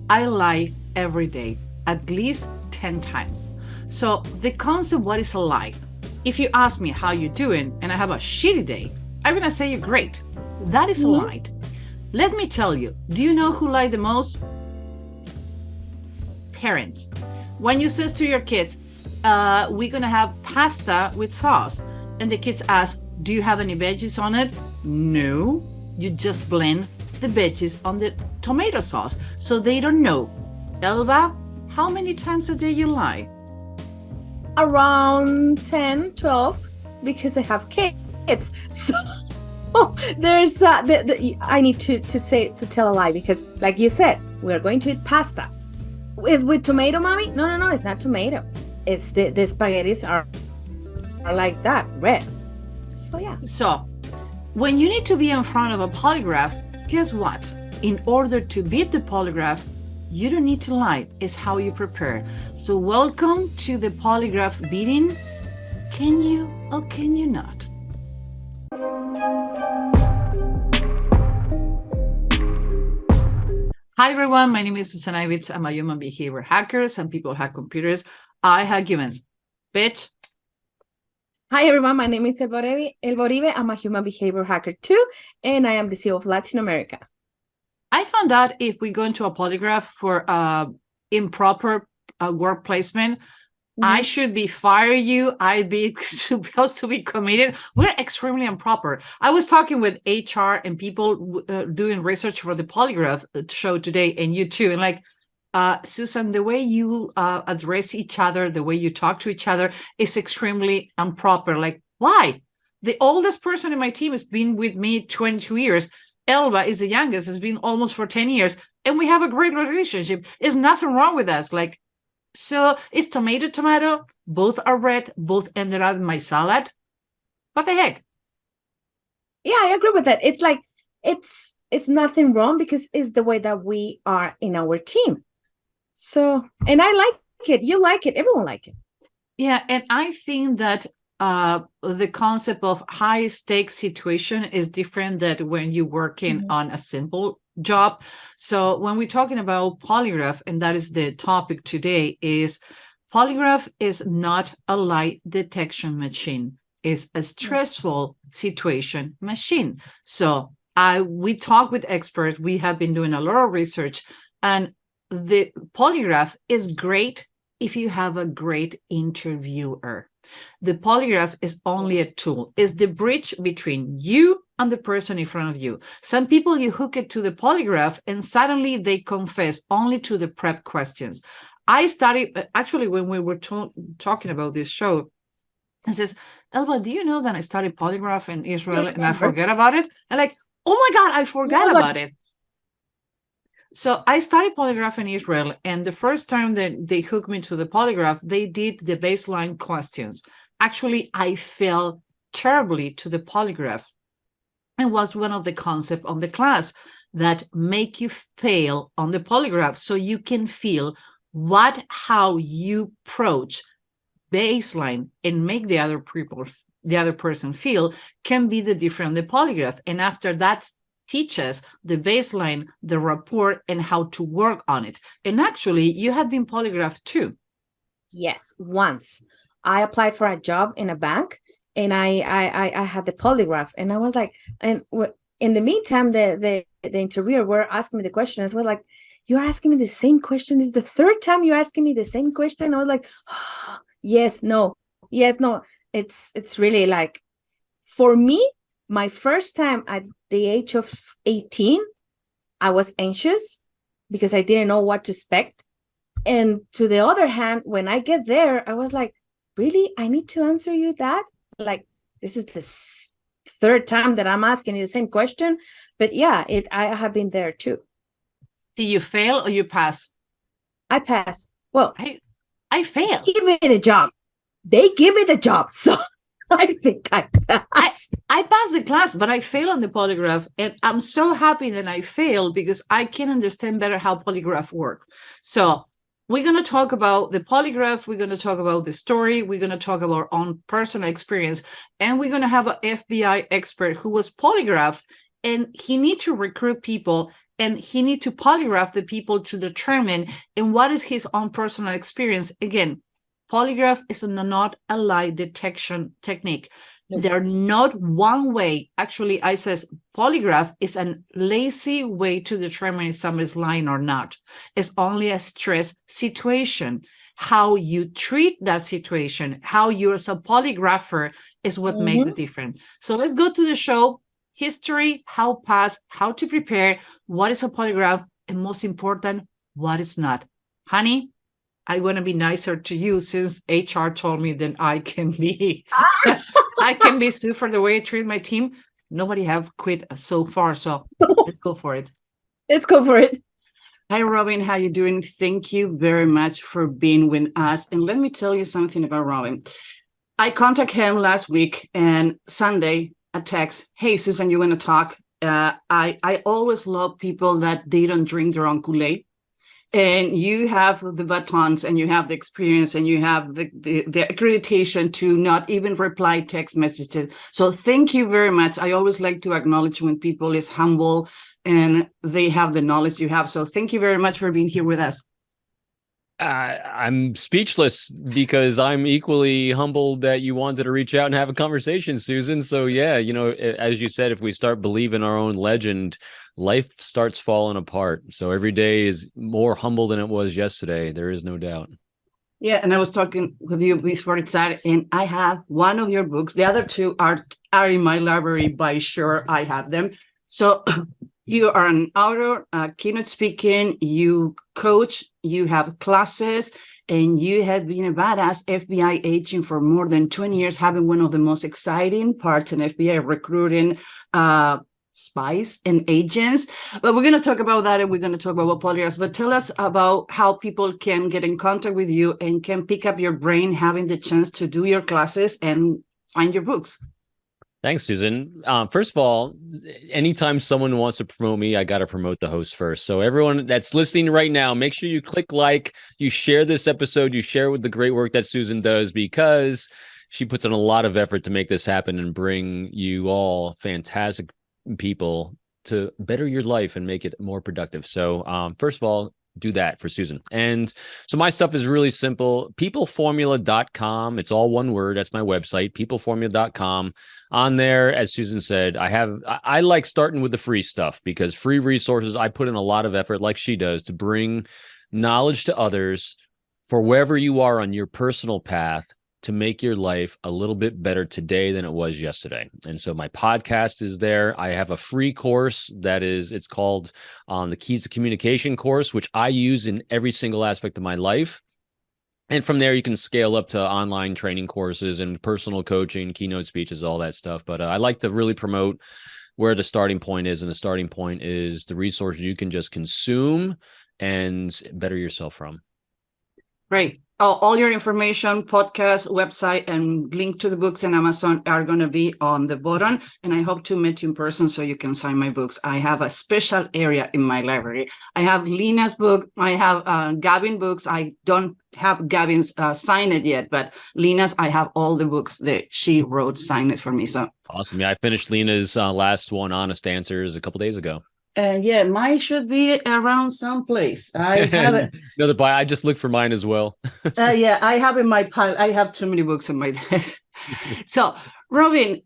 I lie every day, at least 10 times. So the concept, what is a lie? If you ask me how you doing and I have a shitty day, I'm gonna say you're great. That is a lie. Let me tell you, do you know who lie the most? Parents. When you says to your kids, we're gonna have pasta with sauce, and the kids ask, do you have any veggies on it? No, you just blend the veggies on the tomato sauce, so they don't know. Elba, how many times a day you lie? Around 10, 12, because I have kids. So there's I need to tell a lie, because like you said, we're going to eat pasta with tomato, mommy. No, it's not tomato. It's the spaghettis are like that, red. So yeah. So when you need to be in front of a polygraph, guess what? In order to beat the polygraph, you don't need to lie. It's how you prepare. So welcome to the polygraph beating. Can you or can you not? Hi everyone, my name is Susana Ibitz. I'm a human behavior hacker. Some people hack computers. I hack humans. Bitch. Hi everyone, my name is Elboribe. I'm a human behavior hacker too, and I am the CEO of Latin America. I found out if we go into a polygraph for improper work placement, I should be fire you. I'd be supposed to be committed. We're extremely improper. I was talking with HR and people doing research for the polygraph show today, and you too. And like, Susan, the way you address each other, the way you talk to each other is extremely improper. Like, why? The oldest person in my team has been with me 22 years. Elba is the youngest, has been almost for 10 years. And we have a great relationship. There's nothing wrong with us. Like, so it's tomato. Both are red. Both ended up in my salad. What the heck? Yeah, I agree with that. It's like, it's nothing wrong, because it's the way that we are in our team. So, and I like it. You like it. Everyone like it. Yeah. And I think that the concept of high stakes situation is different than when you're working on a simple job. So when we're talking about polygraph, and that is the topic today, is polygraph is not a lie detection machine. It's a stressful situation machine. So we talk with experts. We have been doing a lot of research, and the polygraph is great if you have a great interviewer. The polygraph is only a tool. It's the bridge between you and the person in front of you. Some people, you hook it to the polygraph and suddenly they confess only to the prep questions. I studied, actually, when we were talking about this show, and says, Elba, do you know that I studied polygraph in Israel and I forget about it? And like, oh my God, I forgot about it. So I studied polygraph in Israel, and the first time that they hooked me to the polygraph, they did the baseline questions. Actually, I fell terribly to the polygraph, and was one of the concepts of the class that make you fail on the polygraph, so you can feel how you approach baseline and make the other person feel can be the different on the polygraph. And after that, teaches the baseline, the rapport, and how to work on it. And actually, you had been polygraphed too. Yes, once. I applied for a job in a bank, and I had the polygraph, and I was like, and in the meantime, the interviewer were asking me the question. I was like, you're asking me the same question. This is the third time you're asking me the same question. I was like, oh, yes, no. It's really like, for me, my first time at the age of 18, I was anxious because I didn't know what to expect. And to the other hand, when I get there, I was like, really? I need to answer you that? Like, this is the third time that I'm asking you the same question. But yeah, I have been there too. Did you fail or you pass? I pass. Well, I failed. Give me the job. They give me the job. So I think I passed. I passed the class, but I failed on the polygraph. And I'm so happy that I failed, because I can understand better how polygraph works. So we're going to talk about the polygraph. We're going to talk about the story. We're going to talk about our own personal experience. And we're going to have an FBI expert who was polygraphed, and he needs to recruit people and he need to polygraph the people to determine and what is his own personal experience. Again, polygraph is not a lie detection technique. Nope. They're not one way. Actually, I says polygraph is a lazy way to determine if somebody's lying or not. It's only a stress situation. How you treat that situation, how you as a polygrapher is what makes the difference. So let's go to the show. History, how pass, how to prepare, what is a polygraph, and most important, what is not. Honey, I want to be nicer to you since HR told me that I can be sued for the way I treat my team. Nobody have quit so far, so let's go for it. Let's go for it. Hi, Robin. How you doing? Thank you very much for being with us. And let me tell you something about Robin. I contacted him last week, and Sunday a text, hey, Susan, you want to talk? I always love people that they don't drink their own Kool-Aid. And you have the batons and you have the experience and you have the accreditation to not even reply text messages. So thank you very much. I always like to acknowledge when people is humble and they have the knowledge you have. So thank you very much for being here with us. I'm speechless because I'm equally humbled that you wanted to reach out and have a conversation, Susan. So yeah, as you said, if we start believing our own legend, life starts falling apart. So every day is more humble than it was yesterday. There is no doubt. Yeah, and I was talking with you before it started, and I have one of your books. The other two are in my library by sure. I have them. So you are an author, keynote speaking, you coach, you have classes, and you have been a badass FBI agent for more than 20 years, having one of the most exciting parts in FBI recruiting spies and agents. But we're going to talk about that, and we're going to talk about polygraphs. But tell us about how people can get in contact with you and can pick up your brain, having the chance to do your classes and find your books. Thanks, Susan. First of all, anytime someone wants to promote me, I got to promote the host first. So everyone that's listening right now, make sure you click like, you share this episode, you share with the great work that Susan does, because she puts in a lot of effort to make this happen and bring you all fantastic people to better your life and make it more productive. So first of all, do that for Susan. And so my stuff is really simple. Peopleformula.com. It's all one word. That's my website, peopleformula.com. On there, as Susan said, I like starting with the free stuff because free resources, I put in a lot of effort like she does to bring knowledge to others for wherever you are on your personal path to make your life a little bit better today than it was yesterday. And so my podcast is there. I have a free course it's called the Keys to Communication course, which I use in every single aspect of my life. And from there, you can scale up to online training courses and personal coaching, keynote speeches, all that stuff. But I like to really promote where the starting point is. And the starting point is the resources you can just consume and better yourself from. Great. All your information, podcast, website, and link to the books in Amazon are going to be on the bottom. And I hope to meet you in person so you can sign my books. I have a special area in my library. I have Lena's book. I have Gavin books. I don't have Gavin's signed it yet, but Lena's, I have all the books that she wrote, signed it for me. So awesome. Yeah, I finished Lena's last one, Honest Answers, a couple days ago. Yeah, mine should be around someplace. I have it. No, I just looked for mine as well. Yeah, I have in my pile. I have too many books in my desk. So, Robin,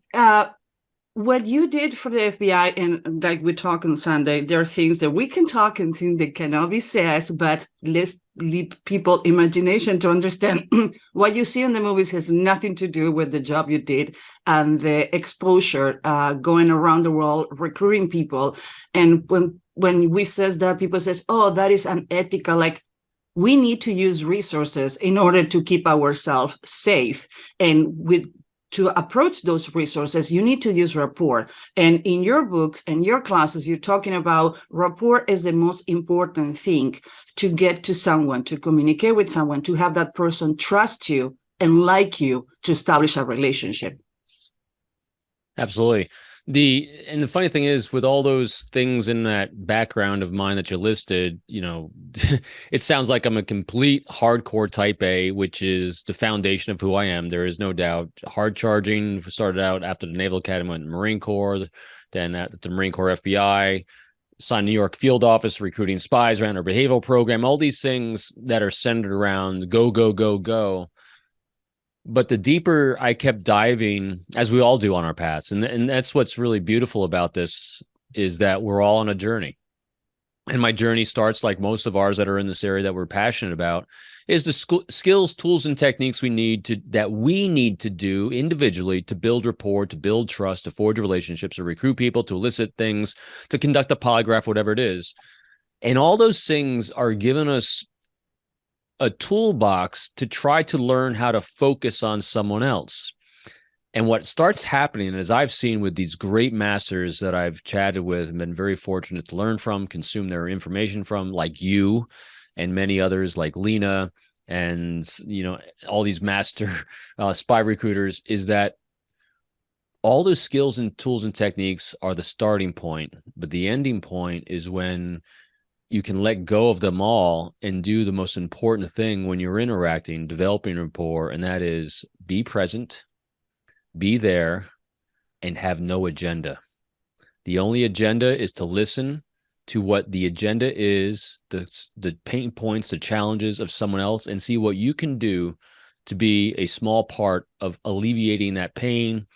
what you did for the FBI, and like we talk on Sunday, there are things that we can talk and things that cannot be said, but let's leave people imagination to understand what you see in the movies has nothing to do with the job you did and the exposure going around the world recruiting people. And when we says that, people says, oh, that is unethical. Like, we need to use resources in order to keep ourselves safe. And to approach those resources, you need to use rapport. And in your books and your classes, you're talking about rapport is the most important thing to get to someone, to communicate with someone, to have that person trust you and like you, to establish a relationship. Absolutely. And the funny thing is, with all those things in that background of mine that you listed, it sounds like I'm a complete hardcore type A, which is the foundation of who I am. There is no doubt. Hard charging, started out after the Naval Academy, went to the Marine Corps, then at the Marine Corps FBI, signed New York field office, Recruiting Spies, ran our behavioral program, all these things that are centered around go, go, go, go. But the deeper I kept diving, as we all do on our paths, and that's what's really beautiful about this, is that we're all on a journey. And my journey starts, like most of ours that are in this area that we're passionate about, is the skills, tools, and techniques we need to do individually to build rapport, to build trust, to forge relationships, to recruit people, to elicit things, to conduct a polygraph, whatever it is. And all those things are giving us a toolbox to try to learn how to focus on someone else. And what starts happening, as I've seen with these great masters that I've chatted with and been very fortunate to learn from, consume their information from, like you and many others like Lena and, all these master spy recruiters, is that all those skills and tools and techniques are the starting point. But the ending point is when you can let go of them all and do the most important thing when you're interacting, developing rapport, and that is be present, be there, and have no agenda. The only agenda is to listen to what the agenda is, the pain points, the challenges of someone else, and see what you can do to be a small part of alleviating that pain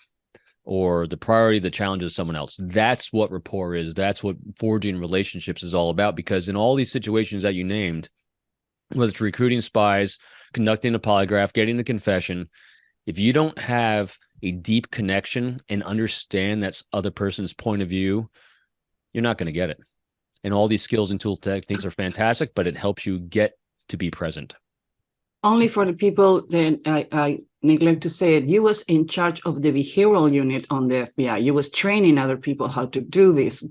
or the priority, the challenges of someone else. That's what rapport is. That's what forging relationships is all about. Because in all these situations that you named, whether it's recruiting spies, conducting a polygraph, getting a confession, if you don't have a deep connection and understand that other person's point of view, you're not going to get it. And all these skills and tool techniques are fantastic, but it helps you get to be present. Only for the people that I neglect to say it, you was in charge of the behavioral unit on the FBI. You was training other people how to do this.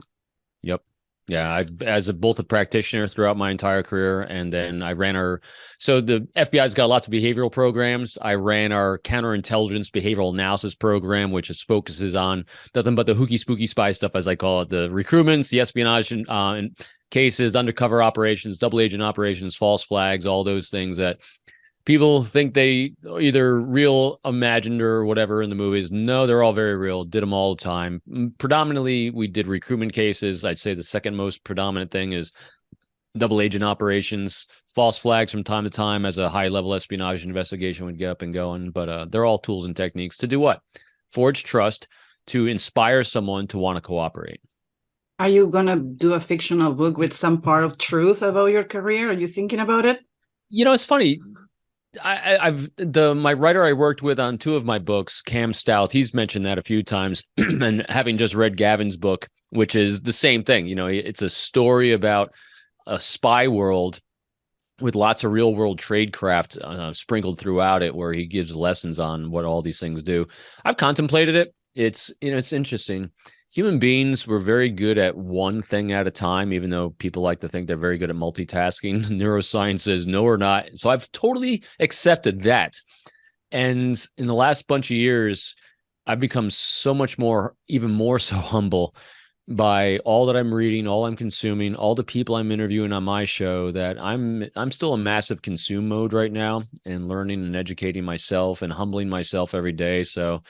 Yep. Yeah, as both a practitioner throughout my entire career, and then I ran so the FBI's got lots of behavioral programs. I ran our Counterintelligence behavioral analysis program, which focuses on nothing but the hooky spooky spy stuff, as I call it, the recruitments, the espionage and cases, undercover operations, double agent operations, false flags, all those things that people think they either real, imagined, or whatever in the movies. No, they're all very real. Did them all the time. Predominantly, we did recruitment cases. I'd say the second most predominant thing is double agent operations, false flags from time to time as a high-level espionage investigation would get up and going. But they're all tools and techniques to do what? Forge trust, to inspire someone to want to cooperate. Are you going to do a fictional book with some part of truth about your career? Are you thinking about it? It's funny. My writer I worked with on 2 of my books, Cam Stout, he's mentioned that a few times, and having just read Gavin's book, which is the same thing. It's a story about a spy world with lots of real world tradecraft sprinkled throughout it, where he gives lessons on what all these things do. I've contemplated it. It's interesting. Human beings were very good at one thing at a time, even though people like to think they're very good at multitasking. Neuroscience says no, we're not. So I've totally accepted that. And in the last bunch of years, I've become so much more, even more so humble by all that I'm reading, all I'm consuming, all the people I'm interviewing on my show, that I'm still in massive consume mode right now, and learning and educating myself and humbling myself every day. So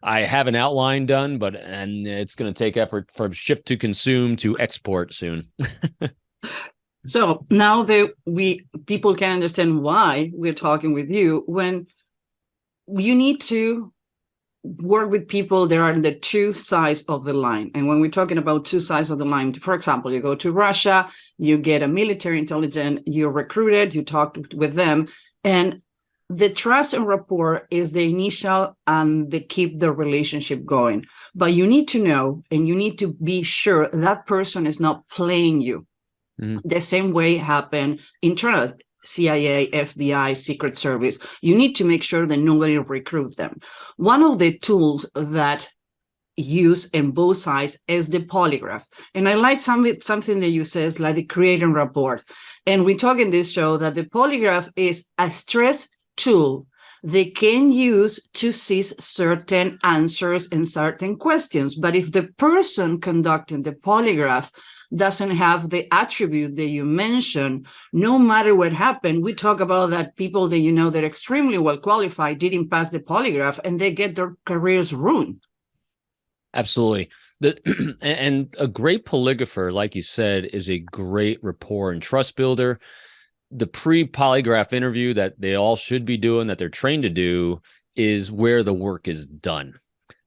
I have an outline done, and it's going to take effort from shift to consume to export soon. So now that people can understand why we're talking with you, when you need to work with people that are on the 2 sides of the line. And when we're talking about 2 sides of the line, for example, you go to Russia, you get a military intelligence, you're recruited, you talk with them, and the trust and rapport is the initial and they keep the relationship going. But you need to know, and you need to be sure that person is not playing you. Mm-hmm. The same way happened internal, CIA, FBI, Secret Service. You need to make sure that nobody recruits them. One of the tools that use in both sides is the polygraph. And I like something that you says, like the creating rapport. And we talk in this show that the polygraph is a stress tool they can use to seize certain answers and certain questions. But if the person conducting the polygraph doesn't have the attribute that you mentioned, no matter what happened, we talk about that people that they're extremely well qualified didn't pass the polygraph and they get their careers ruined. Absolutely. And a great polygrapher, like you said, is a great rapport and trust builder. The pre-polygraph interview that they all should be doing, that they're trained to do, is where the work is done.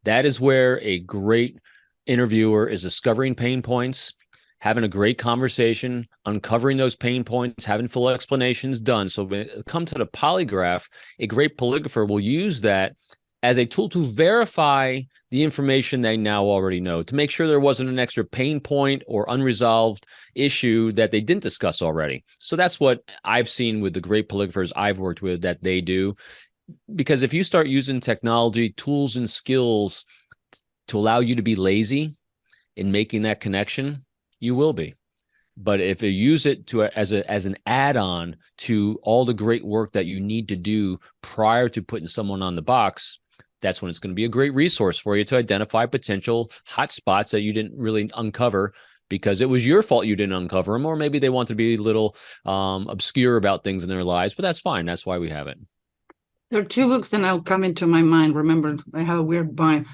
That is where a great interviewer is discovering pain points, having a great conversation, uncovering those pain points, having full explanations done. So when it comes to the polygraph, a great polygrapher will use that as a tool to verify the information they now already know, to make sure there wasn't an extra pain point or unresolved issue that they didn't discuss already. So that's what I've seen with the great polygraphers I've worked with that they do. Because if you start using technology, tools, and skills to allow you to be lazy in making that connection, you will be. But if you use it as an add-on to all the great work that you need to do prior to putting someone on the box, that's when it's going to be a great resource for you to identify potential hot spots that you didn't really uncover because it was your fault you didn't uncover them, or maybe they want to be a little obscure about things in their lives, but that's fine. That's why we have it. There are two books that now come into my mind. Remember, I have a weird mind.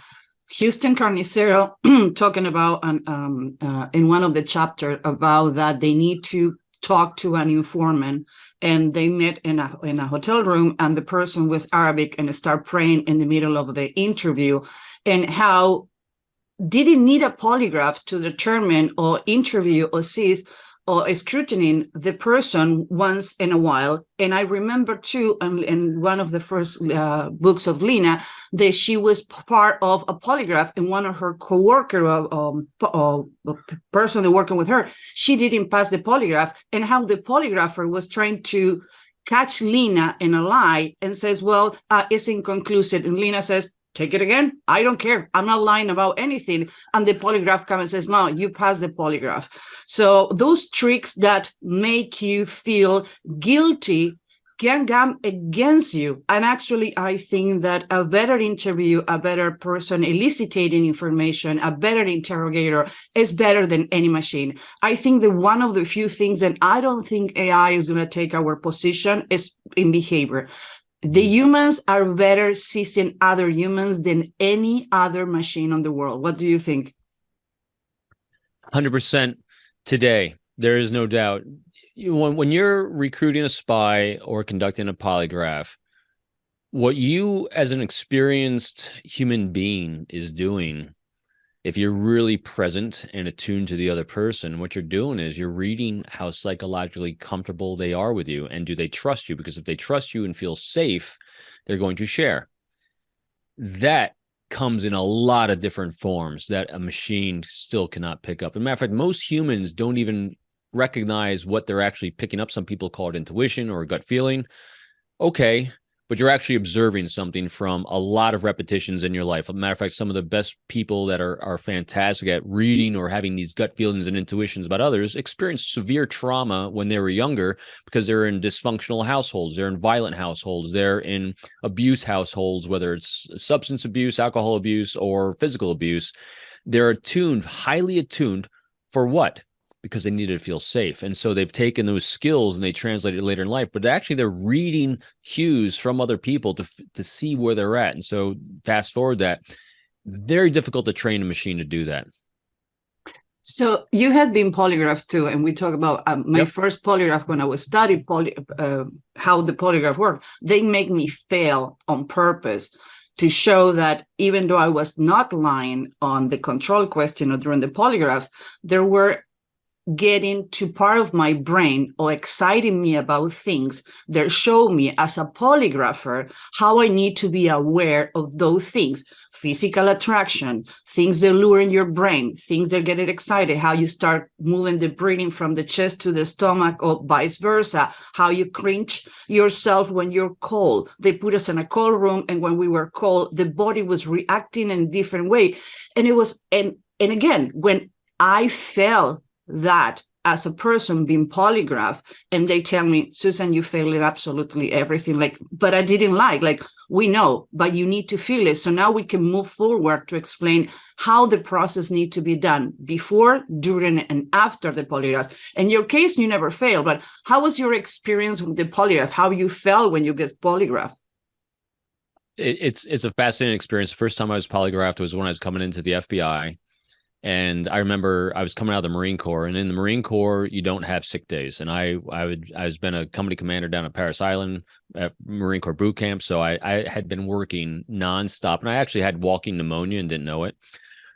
Houston Carnicero talking about in one of the chapters about that they need to talk to an informant, and they met in a hotel room, and the person was Arabic and start praying in the middle of the interview, and how didn't need a polygraph to determine or interview or seize or scrutiny the person once in a while. And I remember too, in one of the first books of Lena, that she was part of a polygraph, and one of her co-worker, person working with her, she didn't pass the polygraph, and how the polygrapher was trying to catch Lena in a lie and says, well, it's inconclusive. And Lena says, take it again. I don't care. I'm not lying about anything. And the polygraph comes and says, no, you passed the polygraph. So those tricks that make you feel guilty can come against you. And actually, I think that a better interview, a better person eliciting information, a better interrogator is better than any machine. I think that one of the few things that I don't think AI is going to take our position is in behavior. The humans are better seizing other humans than any other machine on the world. What do you think? 100% today. There is no doubt. When you're recruiting a spy or conducting a polygraph, what you as an experienced human being is doing, if you're really present and attuned to the other person, what you're doing is you're reading how psychologically comfortable they are with you, and do they trust you? Because if they trust you and feel safe, they're going to share. That comes in a lot of different forms that a machine still cannot pick up. As a matter of fact, most humans don't even recognize what they're actually picking up. Some people call it intuition or gut feeling. Okay. But you're actually observing something from a lot of repetitions in your life. As a matter of fact, some of the best people that are fantastic at reading or having these gut feelings and intuitions about others experienced severe trauma when they were younger because they're in dysfunctional households, they're in violent households, they're in abuse households, whether it's substance abuse, alcohol abuse, or physical abuse. They're attuned, highly attuned for what? Because they needed to feel safe. And so they've taken those skills and they translate it later in life, but actually they're reading cues from other people to see where they're at. And so fast forward that, very difficult to train a machine to do that. So you had been polygraphed too, and we talk about my first polygraph when I was studying how the polygraph worked. They make me fail on purpose to show that even though I was not lying on the control question or during the polygraph, there were getting to part of my brain or exciting me about things that show me as a polygrapher how I need to be aware of those things. Physical attraction, things that lure in your brain, things that get it excited, how you start moving the breathing from the chest to the stomach or vice versa, how you cringe yourself when you're cold. They put us in a cold room, and when we were cold, the body was reacting in a different way. And it was, and again, when I felt that as a person being polygraphed and they tell me, Susan, you failed at absolutely everything, but I didn't like we know, but you need to feel it. So now we can move forward to explain how the process needs to be done before, during, and after the polygraph. In your case, you never failed, but how was your experience with the polygraph? How you felt when you get polygraphed? It's a fascinating experience. The first time I was polygraphed was when I was coming into the FBI. And I remember I was coming out of the Marine Corps, and in the Marine Corps, you don't have sick days. And I was been a company commander down at Parris Island at Marine Corps boot camp. So I had been working nonstop, and I actually had walking pneumonia and didn't know it.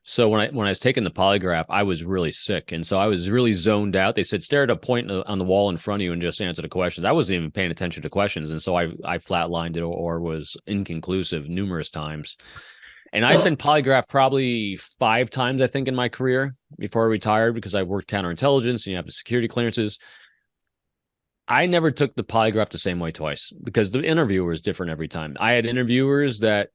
So when I was taking the polygraph, I was really sick. And so I was really zoned out. They said, stare at a point on the wall in front of you and just answer the questions. I wasn't even paying attention to questions. And so I flatlined it or was inconclusive numerous times. And I've been polygraphed probably 5 times, I think, in my career before I retired, because I worked counterintelligence and you have the security clearances. I never took the polygraph the same way twice, because the interviewer is different every time. I had interviewers that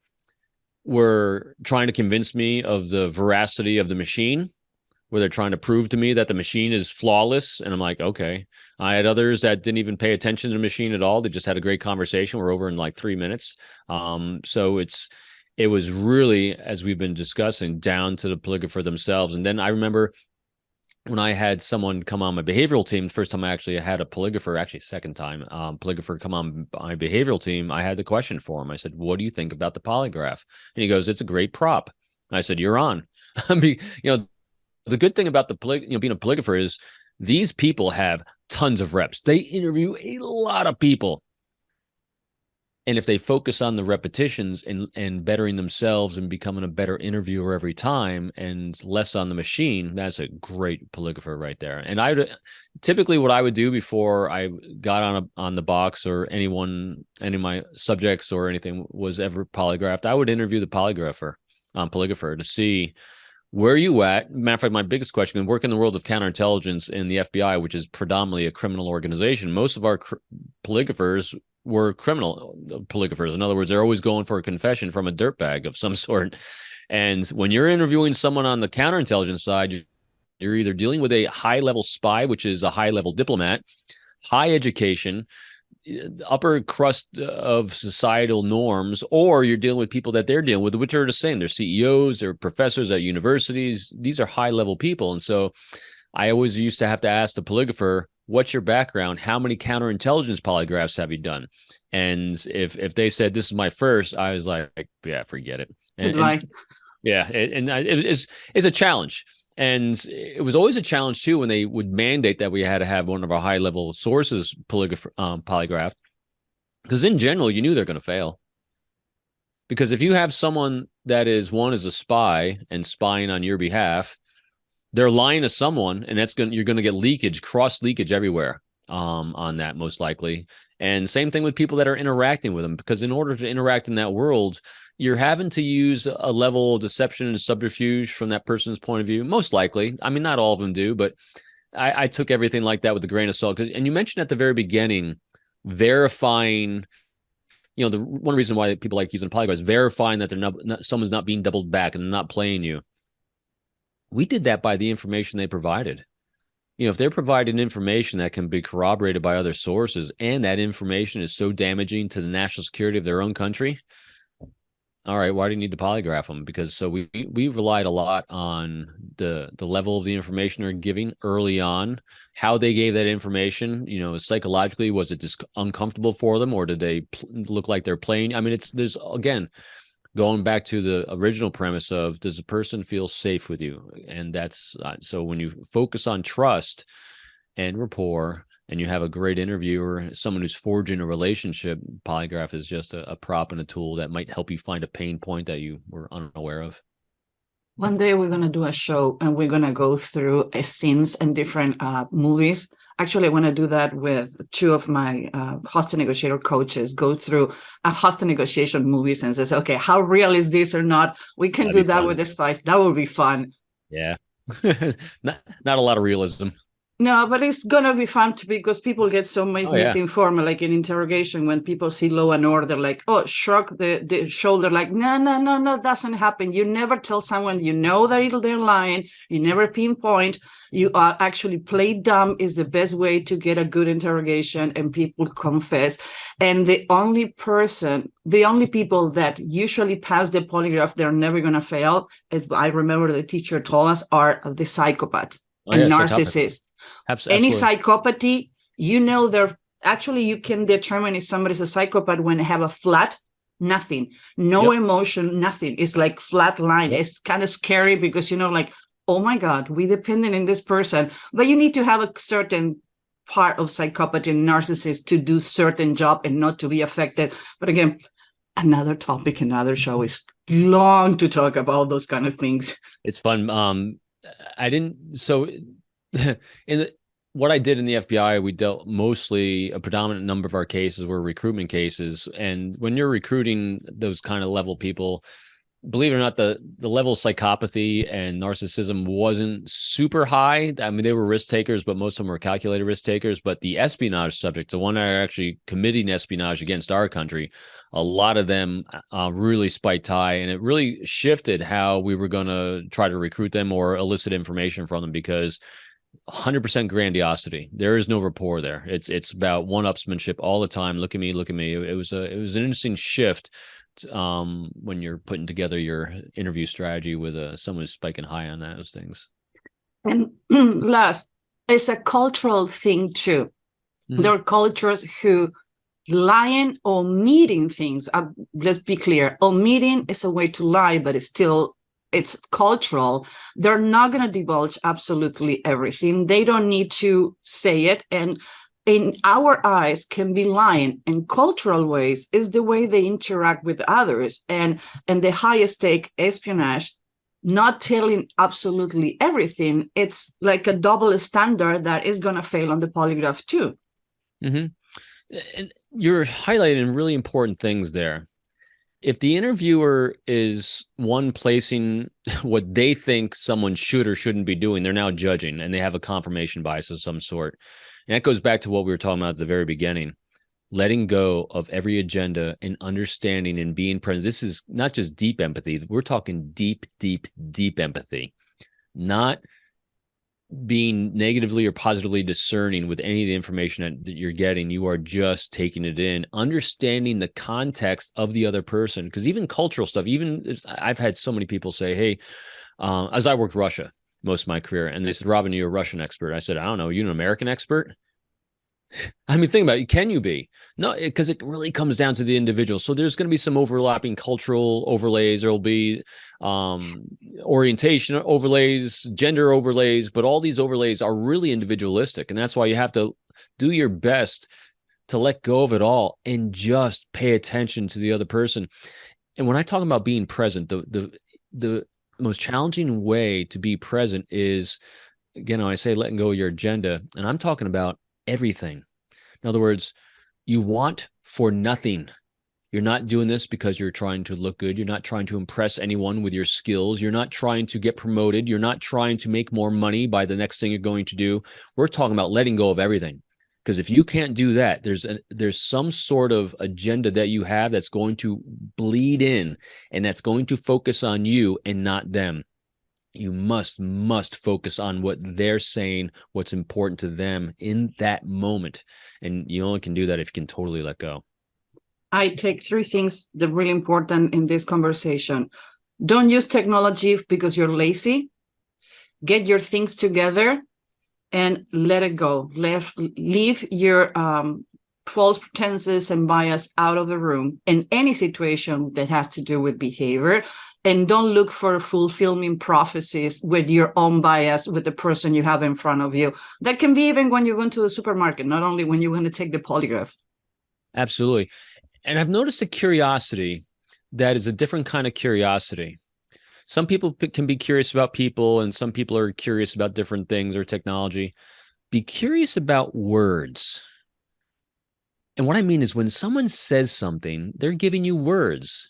were trying to convince me of the veracity of the machine, where they're trying to prove to me that the machine is flawless. And I'm like, okay. I had others that didn't even pay attention to the machine at all. They just had a great conversation. We're over in like 3 minutes. So it was really, as we've been discussing, down to the polygrapher themselves. And then I remember when I had someone come on my behavioral team, the first time I actually had a polygrapher, actually second time, polygrapher come on my behavioral team, I had the question for him. I said, what do you think about the polygraph? And he goes, it's a great prop. And I said, you're on. I mean, the good thing about being a polygrapher is these people have tons of reps. They interview a lot of people. And if they focus on the repetitions and bettering themselves and becoming a better interviewer every time and less on the machine, that's a great polygrapher right there. And typically what I would do before I got on the box or any of my subjects or anything was ever polygraphed, I would interview the polygrapher to see where you at. Matter of fact, my biggest question, and work in the world of counterintelligence in the FBI, which is predominantly a criminal organization, most of our polygraphers were criminal polygraphers. In other words, they're always going for a confession from a dirtbag of some sort. And when you're interviewing someone on the counterintelligence side, you're either dealing with a high-level spy, which is a high-level diplomat, high education, upper crust of societal norms, or you're dealing with people that they're dealing with, which are the same. They're CEOs, they're professors at universities. These are high-level people. And so I always used to have to ask the polygrapher, what's your background? How many counterintelligence polygraphs have you done? And if they said, this is my first, I was like, yeah, forget it. And it's a challenge. And it was always a challenge too, when they would mandate that we had to have one of our high level sources polygraphed, because in general, you knew they're going to fail. Because if you have someone that is a spy and spying on your behalf, they're lying to someone, and you're going to get leakage, cross leakage everywhere on that, most likely. And same thing with people that are interacting with them, because in order to interact in that world, you're having to use a level of deception and subterfuge from that person's point of view, most likely. I mean, not all of them do, but I took everything like that with a grain of salt. And you mentioned at the very beginning, verifying, one reason why people like using polygraph is verifying that someone's not being doubled back and not playing you. We did that by the information they provided. If they're providing information that can be corroborated by other sources, and that information is so damaging to the national security of their own country, all right, why do you need to polygraph them? Because we relied a lot on the level of the information they're giving early on, how they gave that information. Psychologically, was it just uncomfortable for them, or did they look like they're playing? I mean, there's again, going back to the original premise of, does the person feel safe with you? And that's so when you focus on trust and rapport, and you have a great interviewer, someone who's forging a relationship, polygraph is just a prop and a tool that might help you find a pain point that you were unaware of. One day we're going to do a show, and we're going to go through scenes and different movies. Actually, I want to do that with 2 of my hostage negotiator coaches, go through a hostage negotiation movies and says, okay, how real is this or not? We can do that with the spies. That would be fun. Yeah. not a lot of realism. No, but it's going to be fun because people get so much misinformed, like in interrogation, when people see Law and Order, like, shrug the shoulder, like, no, doesn't happen. You never tell someone, that they're lying. You never pinpoint. You actually play dumb is the best way to get a good interrogation, and people confess. And the only people that usually pass the polygraph, they're never going to fail, as I remember the teacher told us, are the psychopath and narcissist. Absolutely. Any psychopathy, they're actually, you can determine if somebody's a psychopath when they have a flat, nothing, no emotion, nothing. It's like flat line. Yep. It's kind of scary because, like, oh my God, we dependent on this person. But you need to have a certain part of psychopathy and narcissist to do certain job and not to be affected. But again, another topic, another show is long to talk about those kind of things. It's fun. I didn't. So what I did in the FBI, we dealt mostly, a predominant number of our cases were recruitment cases. And when you're recruiting those kind of level people, believe it or not, the level of psychopathy and narcissism wasn't super high. I mean, they were risk takers, but most of them were calculated risk takers. But the espionage subject, the one that are actually committing espionage against our country, a lot of them really spiked high, and it really shifted how we were going to try to recruit them or elicit information from them, because 100% grandiosity. There is no rapport there. It's about one-upsmanship all the time. Look at me, look at me. It was an interesting shift when you're putting together your interview strategy with someone who's spiking high on those things. And last, it's a cultural thing too. There are cultures who lying, omitting things. Let's be clear. Omitting is a way to lie, but it's cultural. They're not going to divulge absolutely everything. They don't need to say it. And in our eyes can be lying in cultural ways is the way they interact with others. And the highest stake espionage, not telling absolutely everything, it's like a double standard that is going to fail on the polygraph too. Mm-hmm. And you're highlighting really important things there. If the interviewer is one placing what they think someone should or shouldn't be doing, they're now judging, and they have a confirmation bias of some sort. And that goes back to what we were talking about at the very beginning, letting go of every agenda and understanding and being present. This is not just deep empathy. We're talking deep, deep, deep empathy, not being negatively or positively discerning with any of the information that you're getting. You are just taking it in, understanding the context of the other person. Because even cultural stuff, I've had so many people say, hey, as I worked Russia most of my career, and they said, Robin, you're a Russian expert. I said, I don't know, you an American expert? I mean, think about it. Can you be? No, because it really comes down to the individual. So there's going to be some overlapping cultural overlays. There will be orientation overlays, gender overlays, but all these overlays are really individualistic. And that's why you have to do your best to let go of it all and just pay attention to the other person. And when I talk about being present, the most challenging way to be present is, again, I say letting go of your agenda, and I'm talking about everything. In other words, you want for nothing. You're not doing this because you're trying to look good. You're not trying to impress anyone with your skills. You're not trying to get promoted. You're not trying to make more money by the next thing you're going to do. We're talking about letting go of everything. Because if you can't do that, there's some sort of agenda that you have that's going to bleed in, and that's going to focus on you and not them. You must focus on what they're saying, what's important to them in that moment. And you only can do that if you can totally let go. I take 3 things that are really important in this conversation. Don't use technology because you're lazy. Get your things together and let it go. Leave your false pretenses and bias out of the room in any situation that has to do with behavior. And don't look for fulfilling prophecies with your own bias with the person you have in front of you. That can be even when you're going to the supermarket, not only when you're going to take the polygraph. Absolutely. And I've noticed a curiosity that is a different kind of curiosity. Some people can be curious about people, and some people are curious about different things or technology. Be curious about words. And what I mean is when someone says something, they're giving you words.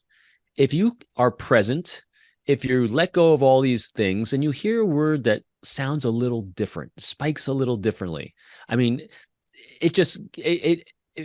If you are present, if you let go of all these things and you hear a word that sounds a little different, spikes a little differently, I mean, it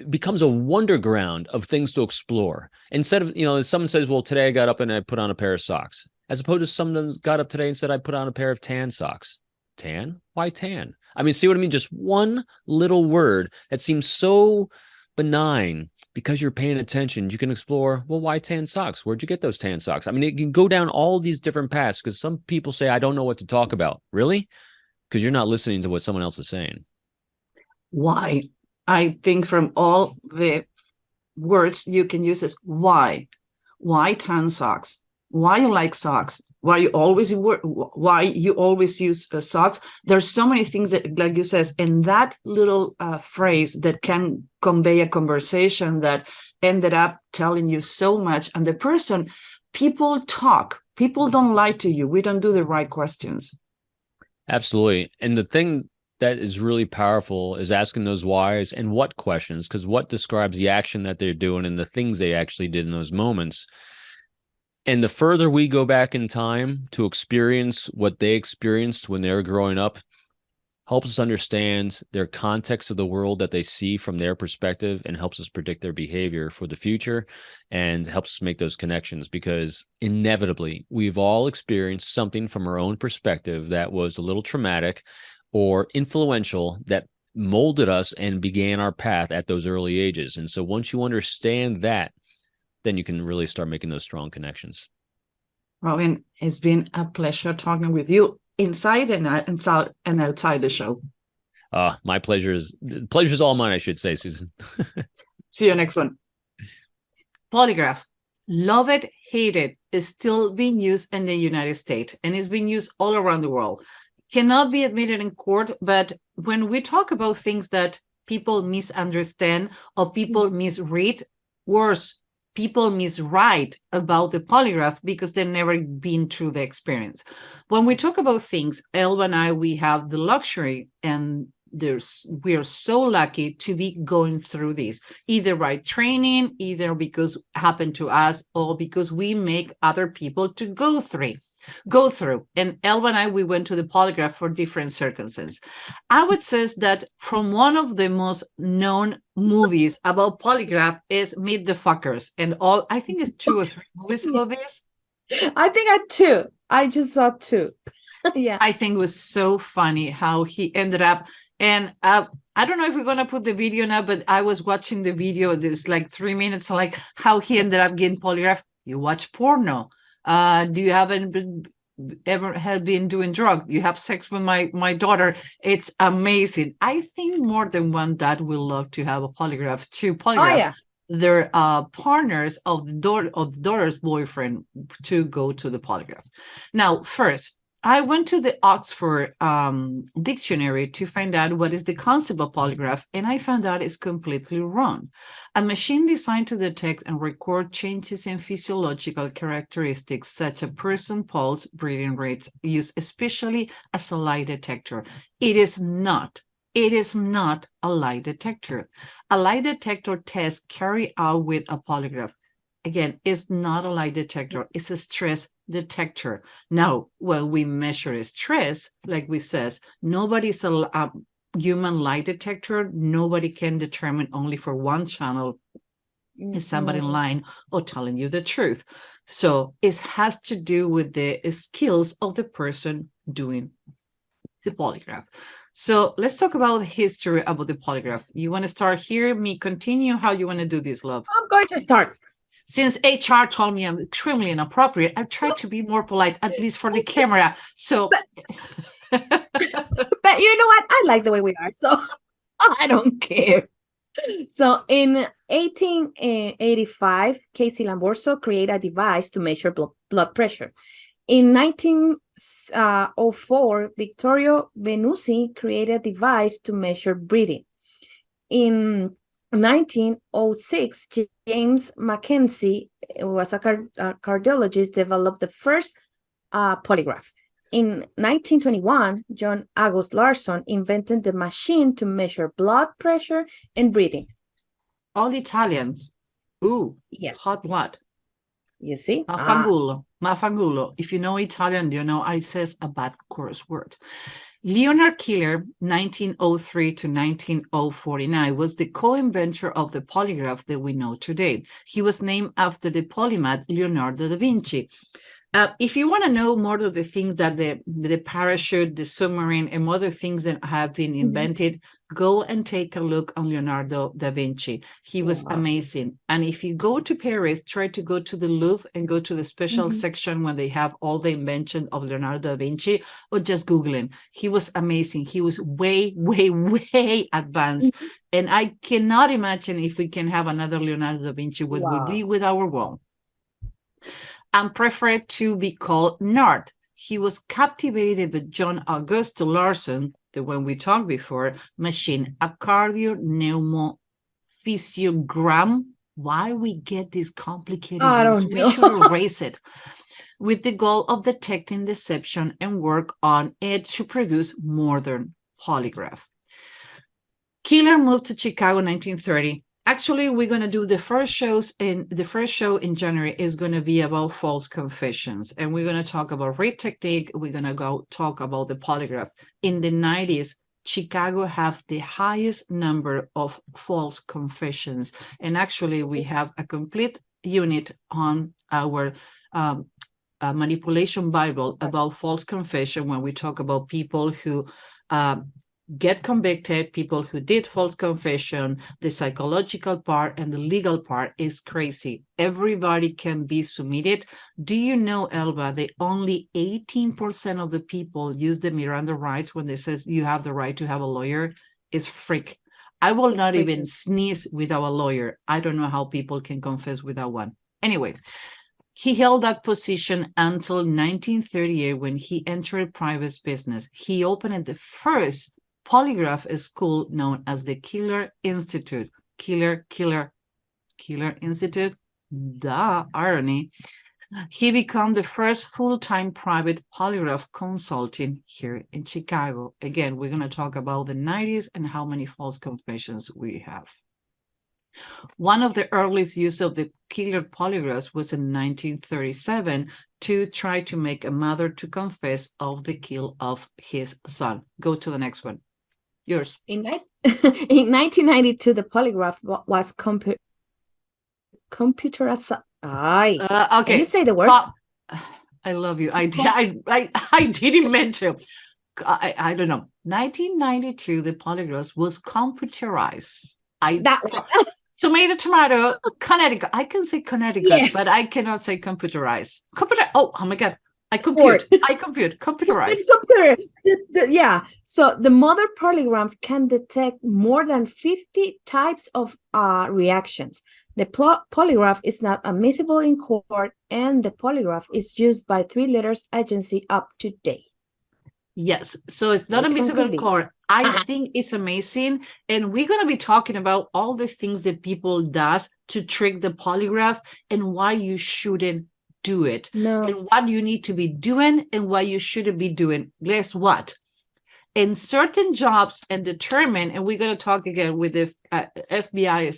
becomes a wonder ground of things to explore. Instead of, someone says, well, today I got up and I put on a pair of socks, as opposed to someone got up today and said, I put on a pair of tan socks. Tan? Why tan? I mean, see what I mean? Just one little word that seems so benign. Because you're paying attention, you can explore, well, why tan socks? Where'd you get those tan socks? I mean, it can go down all these different paths, because some people say, I don't know what to talk about. Really? Because you're not listening to what someone else is saying. Why? I think from all the words you can use is why. Why tan socks? Why you like socks? why you always use socks. There's so many things that, like you says, and that little phrase that can convey a conversation that ended up telling you so much. And the person, people talk, people don't lie to you. We don't do the right questions. Absolutely. And the thing that is really powerful is asking those whys and what questions, because what describes the action that they're doing and the things they actually did in those moments. And the further we go back in time to experience what they experienced when they were growing up, helps us understand their context of the world that they see from their perspective, and helps us predict their behavior for the future, and helps us make those connections, because inevitably we've all experienced something from our own perspective that was a little traumatic or influential, that molded us and began our path at those early ages. And so once you understand that, then you can really start making those strong connections. Robin, it's been a pleasure talking with you inside and outside the show. My pleasure is all mine, I should say, Susan. See you next one. Polygraph. Love it, hate it, is still being used in the United States, and it's being used all around the world. Cannot be admitted in court, but when we talk about things that people misunderstand or people misread, worse, people miswrite about the polygraph because they've never been through the experience. When we talk about things, Elba and I, we have the luxury, and we are so lucky to be going through this, either by training, either because it happened to us, or because we make other people to go through. And Elba and I, we went to the polygraph for different circumstances. I would say that from one of the most known movies about polygraph is Meet the Fuckers, and all, I think it's 2 or 3 movies about this. I think I 2. I just saw 2. Yeah. I think it was so funny how he ended up. And I don't know if we're going to put the video now, but I was watching the video. There's like 3 minutes, like how he ended up getting polygraph. You watch porno. Do you ever been doing drugs? You have sex with my daughter. It's amazing. I think more than one dad will love to have a polygraph, to polygraph their partners of the daughter's boyfriend to go to the polygraph. Now, first, I went to the Oxford dictionary to find out what is the concept of polygraph, and I found out it's completely wrong. A machine designed to detect and record changes in physiological characteristics such as person pulse, breathing rates, used especially as a lie detector. It is not a lie detector. A lie detector test carried out with a polygraph, again, is not a lie detector. It's a stress detector. Now, when we measure stress, like we says, nobody's a human lie detector. Nobody can determine only for one channel is somebody lying or telling you the truth. So it has to do with the skills of the person doing the polygraph. So let's talk about the history about the polygraph. You want to start here? Me continue? How you want to do this, love? I'm going to start. Since HR told me I'm extremely inappropriate, I tried to be more polite, at least for the camera. So, but you know what? I like the way we are, so I don't care. So in 1885, Casey Lamborso created a device to measure blood pressure. In 1904, Vittorio Venusi created a device to measure breathing. In 1906, James Mackenzie, who was a cardiologist, developed the first polygraph. In 1921, John August Larson invented the machine to measure blood pressure and breathing. All Italians. Ooh, yes. Hot what? You see? Mafangulo. If you know Italian, you know I says a bad curse word. Leonard Keeler, 1903 to 1949, was the co-inventor of the polygraph that we know today. He was named after the polymath Leonardo da Vinci. If you want to know more of the things that the parachute, the submarine, and other things that have been invented, go and take a look on Leonardo da Vinci. He was amazing. And if you go to Paris, try to go to the Louvre and go to the special section when they have all the invention of Leonardo da Vinci, or just Google him. He was amazing. He was way, way, way advanced. And I cannot imagine if we can have another Leonardo da Vinci, what would be with our world. and preferred to be called Nard. He was captivated by John August Larson, the one we talked before, machine, a cardio-pneumophysiogram. Why we get these complicated I words? don't We know. should erase it. With the goal of detecting deception and work on it to produce modern polygraph. Killer moved to Chicago in 1930. Actually, we're going to do the first show in January is going to be about false confessions. And we're going to talk about read technique. We're going to go talk about the polygraph. In the 90s, Chicago have the highest number of false confessions. And actually, we have a complete unit on our manipulation Bible about false confession when we talk about people who get convicted, people who did false confession. The psychological part and the legal part is crazy. Everybody can be submitted. Do you know, Elba, that only 18% of the people use the Miranda rights when they says you have the right to have a lawyer? It's freak. I will not even sneeze without a lawyer. I don't know how people can confess without one. Anyway, he held that position until 1938 when he entered private business. He opened the first polygraph school known as the Killer Institute. Killer Institute. Duh, irony. He became the first full-time private polygraph consultant here in Chicago. Again, we're going to talk about the 90s and how many false confessions we have. One of the earliest use of the killer polygraphs was in 1937 to try to make a mother to confess of the kill of his son. Go to the next one. Yours. In 1992, the polygraph was computerized. Okay. Can you say the word? I love you. I didn't mean to. I don't know. 1992, the polygraphs was computerized. Tomato, Connecticut. I can say Connecticut, yes, but I cannot say computerized. Oh my God. I compute. Computerized. Yeah. So the mother polygraph can detect more than 50 types of reactions. The polygraph is not admissible in court, and the polygraph is used by 3 letters agency up to date. Yes, so it's not admissible in court. I think it's amazing, and we're going to be talking about all the things that people does to trick the polygraph and why you shouldn't do it, and what you need to be doing and what you shouldn't be doing. Guess what? In certain jobs and determine, and we're going to talk again with the FBI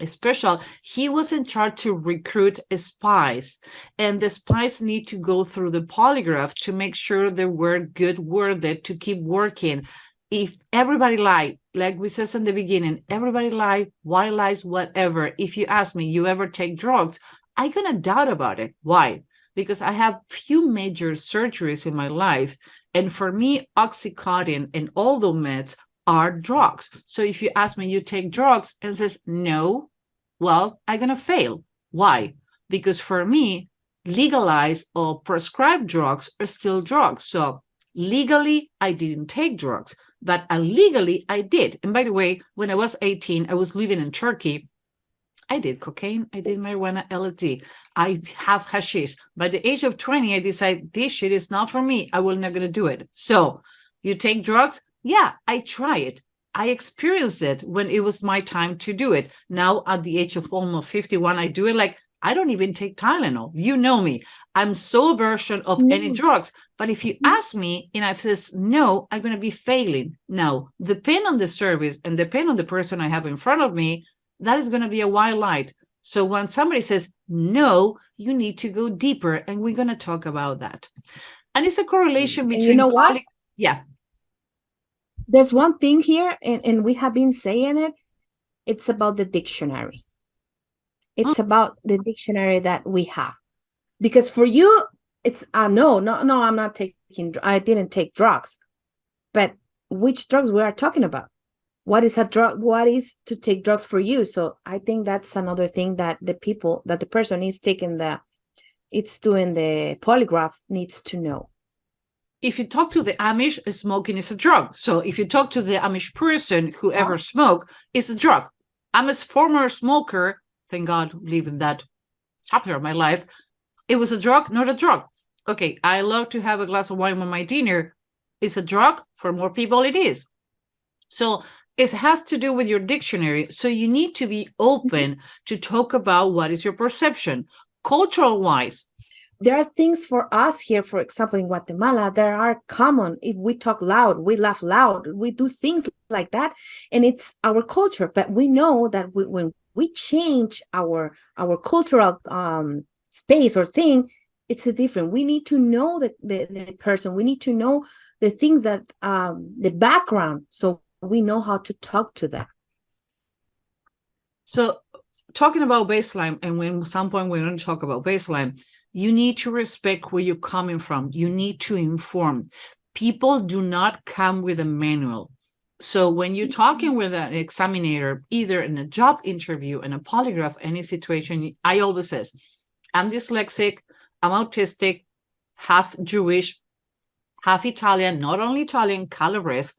special, he was in charge to recruit spies, and the spies need to go through the polygraph to make sure they were good worthy to keep working. If everybody lied, like we said in the beginning, everybody lied, white lies, whatever. If you ask me, you ever take drugs? I'm going to doubt about it. Why? Because I have few major surgeries in my life. And for me, Oxycontin and all those meds are drugs. So if you ask me, you take drugs, and says no, well, I'm going to fail. Why? Because for me, legalized or prescribed drugs are still drugs. So legally, I didn't take drugs, but illegally, I did. And by the way, when I was 18, I was living in Turkey. I did cocaine, I did marijuana, LSD, I have hashish. By the age of 20, I decided this shit is not for me. I will not going to do it. So you take drugs? Yeah, I try it. I experienced it when it was my time to do it. Now at the age of almost 51, I do it like I don't even take Tylenol. You know me. I'm so aversion of any drugs. But if you ask me and I says no, I'm going to be failing. Now, depend on the service and depend on the person I have in front of me, that is going to be a white light. So when somebody says no, you need to go deeper, and we're going to talk about that. And it's a correlation between, you know what? Yeah. There's one thing here, and we have been saying it. It's about the dictionary. It's about the dictionary that we have. Because for you, it's no, I'm not taking. I didn't take drugs. But which drugs we are talking about? What is a drug? What is to take drugs for you? So I think that's another thing that the person is taking it's doing the polygraph needs to know. If you talk to the Amish, smoking is a drug. So if you talk to the Amish person who ever smoked, it's a drug. I'm a former smoker. Thank God, living that chapter of my life. It was a drug, not a drug. Okay, I love to have a glass of wine with my dinner. It's a drug. For more people, it is. So it has to do with your dictionary. So you need to be open to talk about what is your perception. Cultural wise, there are things for us here, for example, in Guatemala, that are common. If we talk loud, we laugh loud, we do things like that, and it's our culture. But we know that when we change our cultural space or thing, it's a different. We need to know the person. We need to know the things that the background, so we know how to talk to them. So talking about baseline, and when at some point we're going to talk about baseline, you need to respect where you're coming from. You need to inform. People do not come with a manual. So when you're talking with an examiner, either in a job interview, in a polygraph, any situation, I always says, I'm dyslexic, I'm autistic, half Jewish, half Italian, not only Italian, Calabrese,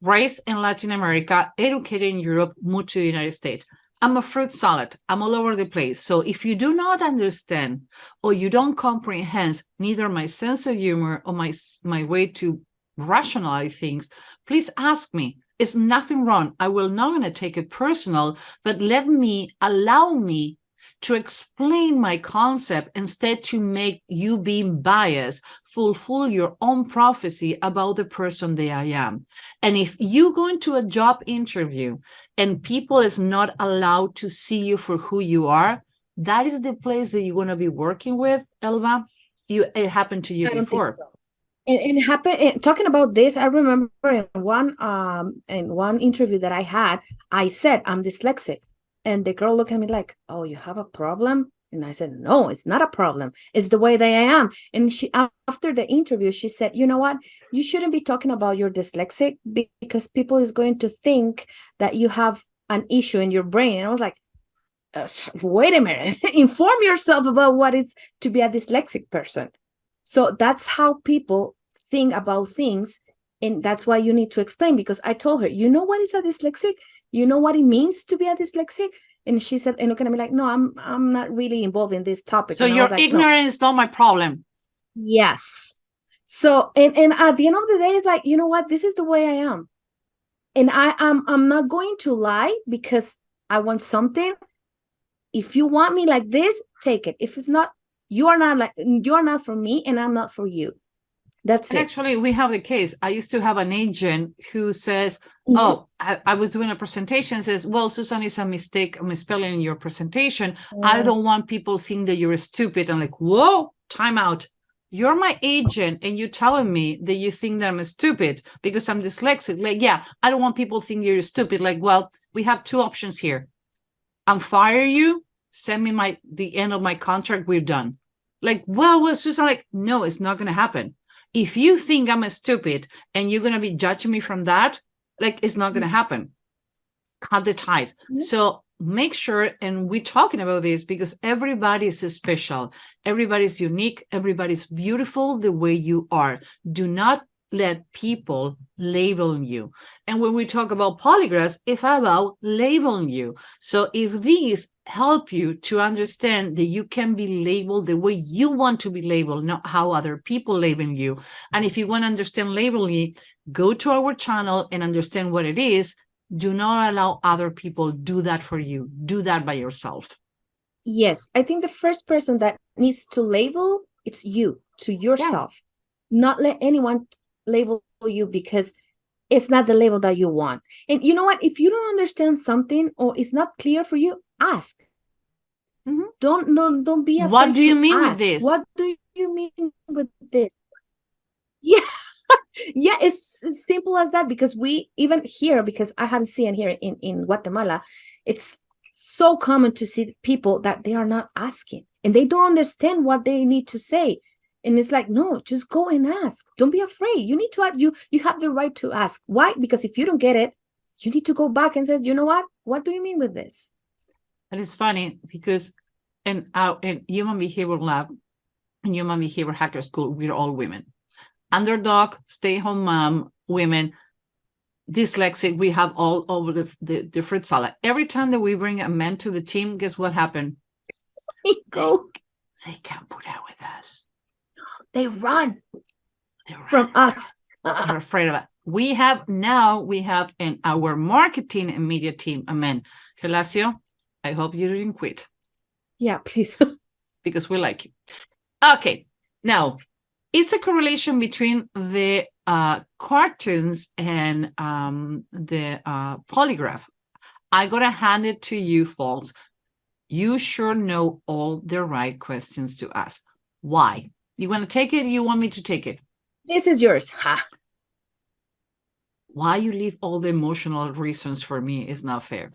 raised in Latin America, educated in Europe, moved to the United States. I'm a fruit salad. I'm all over the place. So if you do not understand or you don't comprehend neither my sense of humor or my way to rationalize things, please ask me. It's nothing wrong. I will not going to take it personal, but allow me to explain my concept instead to make you being biased, fulfill your own prophecy about the person that I am. And if you go into a job interview and people is not allowed to see you for who you are, that is the place that you're going to be working with, Elva. It happened to you before. So. And it happened, talking about this, I remember in one interview that I had, I said, I'm dyslexic. And the girl looked at me like, oh, you have a problem? And I said, no, it's not a problem. It's the way that I am. And she, after the interview, she said, you know what? You shouldn't be talking about your dyslexic because people is going to think that you have an issue in your brain. And I was like, wait a minute, inform yourself about what it's to be a dyslexic person. So that's how people think about things. And that's why you need to explain, because I told her, you know what is a dyslexic? You know what it means to be a dyslexic? And she said, and looking at me like, no, I'm not really involved in this topic. So your ignorance is not my problem. Yes. So, and at the end of the day, it's like, you know what? This is the way I am. And I'm not going to lie because I want something. If you want me like this, take it. If it's not, you are not for me and I'm not for you. That's it. Actually, we have the case. I used to have an agent who says, oh, I was doing a presentation, says, well, Susan, it's a mistake, a misspelling in your presentation. I don't want people to think that you're stupid. I'm like, whoa, time out. You're my agent and you're telling me that you think that I'm stupid because I'm dyslexic. Like, yeah, I don't want people to think you're stupid. Like, well, we have two options here. I'm fire you, send me the end of my contract, we're done. Like, well, Susan, like, no, it's not going to happen. If you think I'm stupid and you're going to be judging me from that, like, it's not going to happen. Cut the ties. So make sure, and we're talking about this because everybody is special. Everybody's unique. Everybody's beautiful the way you are. Do not let people label you. And when we talk about polygraphs, it's about labeling you. So if these help you to understand that you can be labeled the way you want to be labeled, not how other people label you. And if you want to understand labeling, go to our channel and understand what it is. Do not allow other people do that for you. Do that by yourself. Yes, I think the first person that needs to label, it's you, to yourself. Yeah. Not let anyone label you because it's not the label that you want. And you know what? If you don't understand something or it's not clear for you, ask. Don't be afraid. What do you mean ask. with this? What do you mean with this? Yeah. Yeah, it's as simple as that, because we even here, because I haven't seen here in Guatemala, it's so common to see people that they are not asking and they don't understand what they need to say. And it's like, no, just go and ask. Don't be afraid. You need to ask. You have the right to ask. Why? Because if you don't get it, you need to go back and say, you know what do you mean with this? And it's funny because in Human Behavior Lab and Human Behavior Hacker School, we're all women. Underdog, stay-home mom, women, dyslexic, we have all over the fruit salad. Every time that we bring a man to the team, guess what happened? Go. they can't put out with us. They run They're from us. They're afraid of it. We have in our marketing and media team, amen. Gelacio, I hope you didn't quit. Yeah, please. Because we like you. Okay, now, it's a correlation between the cartoons and the polygraph. I gotta hand it to you, folks. You sure know all the right questions to ask. Why? You want to take it? You want me to take it? This is yours. Ha. Why you leave all the emotional reasons for me is not fair.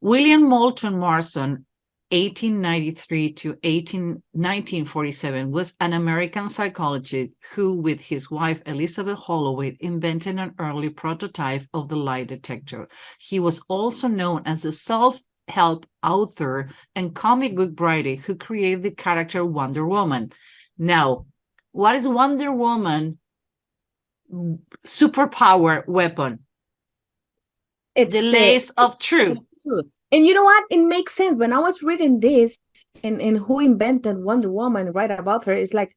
William Moulton Marston, 1893 to 1947, was an American psychologist who, with his wife Elizabeth Holloway, invented an early prototype of the lie detector. He was also known as a self-help author and comic book writer who created the character Wonder Woman. Now, what is Wonder Woman superpower weapon? It's the lace of truth. And you know what? It makes sense. When I was reading this and who invented Wonder Woman, write about her, it's like,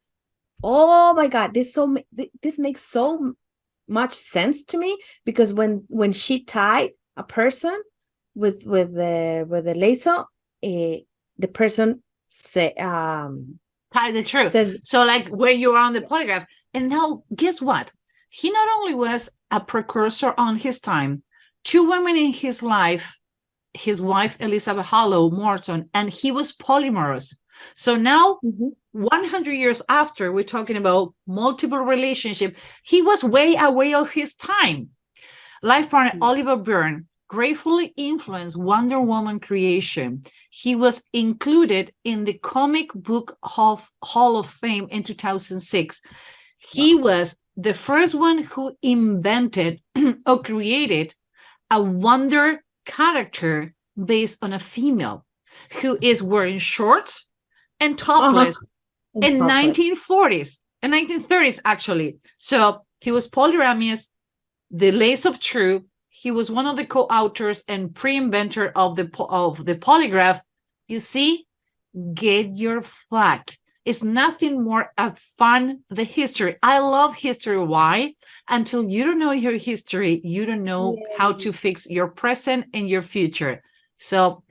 oh my God, this makes so much sense to me, because when she tied a person with the lasso, the person say Tie the truth. says, so like when you're on the polygraph, and now guess what? He not only was a precursor on his time, 2 women in his life, his wife Elizabeth Hollow Morton, and he was polyamorous. So now 100 years after, we're talking about multiple relationship. He was way away of his time. Life partner Oliver Byrne gratefully influenced Wonder Woman creation. He was included in the Comic Book Hall of Fame in 2006. He was the first one who invented or created a Wonder character based on a female who is wearing shorts and topless in 1940s and 1930s, actually. So he was polyamorous, the lace of truth. He was one of the co-authors and pre-inventor of the polygraph. You see, get your fact. It's nothing more fun the history. I love history. Why? Until you don't know your history, you don't know how to fix your present and your future. So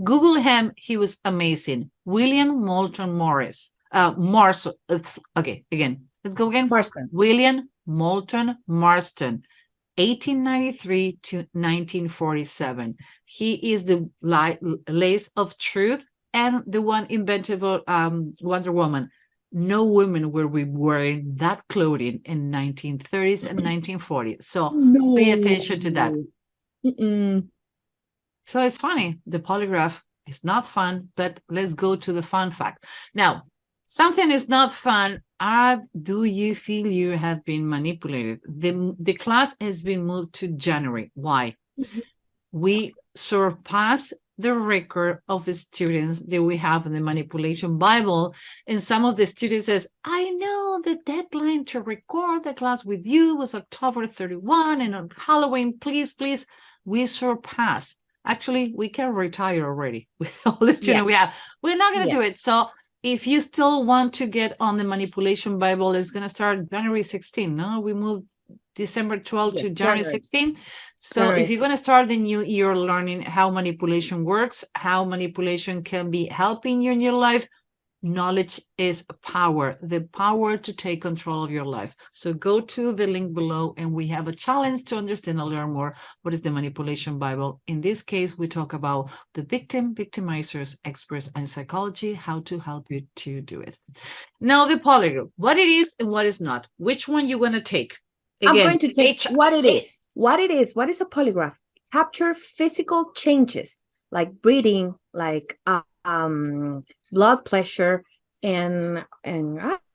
Google him. He was amazing. William Moulton Marston. Okay, again. Let's go again. Marston. William Moulton Marston, 1893 to 1947. He is the lace of truth and the one invented Wonder Woman. No women were wearing that clothing in 1930s and 1940s. So pay attention to that. So it's funny. The polygraph is not fun, but let's go to the fun fact. Now, something is not fun. Do you feel you have been manipulated? The class has been moved to January. Why? We surpass the record of the students that we have in the manipulation Bible. And some of the students says, I know the deadline to record the class with you was October 31, and on Halloween, please, we surpass. Actually, we can retire already with all the students we have. We're not going to do it. So if you still want to get on the manipulation Bible, it's going to start January 16. No, we moved December 12 to January 16. So if you're going to start the new year learning how manipulation works, how manipulation can be helping you in your life, knowledge is power, the power to take control of your life. So go to the link below and we have a challenge to understand and learn more what is the manipulation Bible. In this case, we talk about the victim, victimizers, experts, and psychology, how to help you to do it. Now the polygraph, what it is and what is not. Which one you want to take? Again, I'm going to take what it is. What is a polygraph? Capture physical changes like breathing, like blood pressure, and blood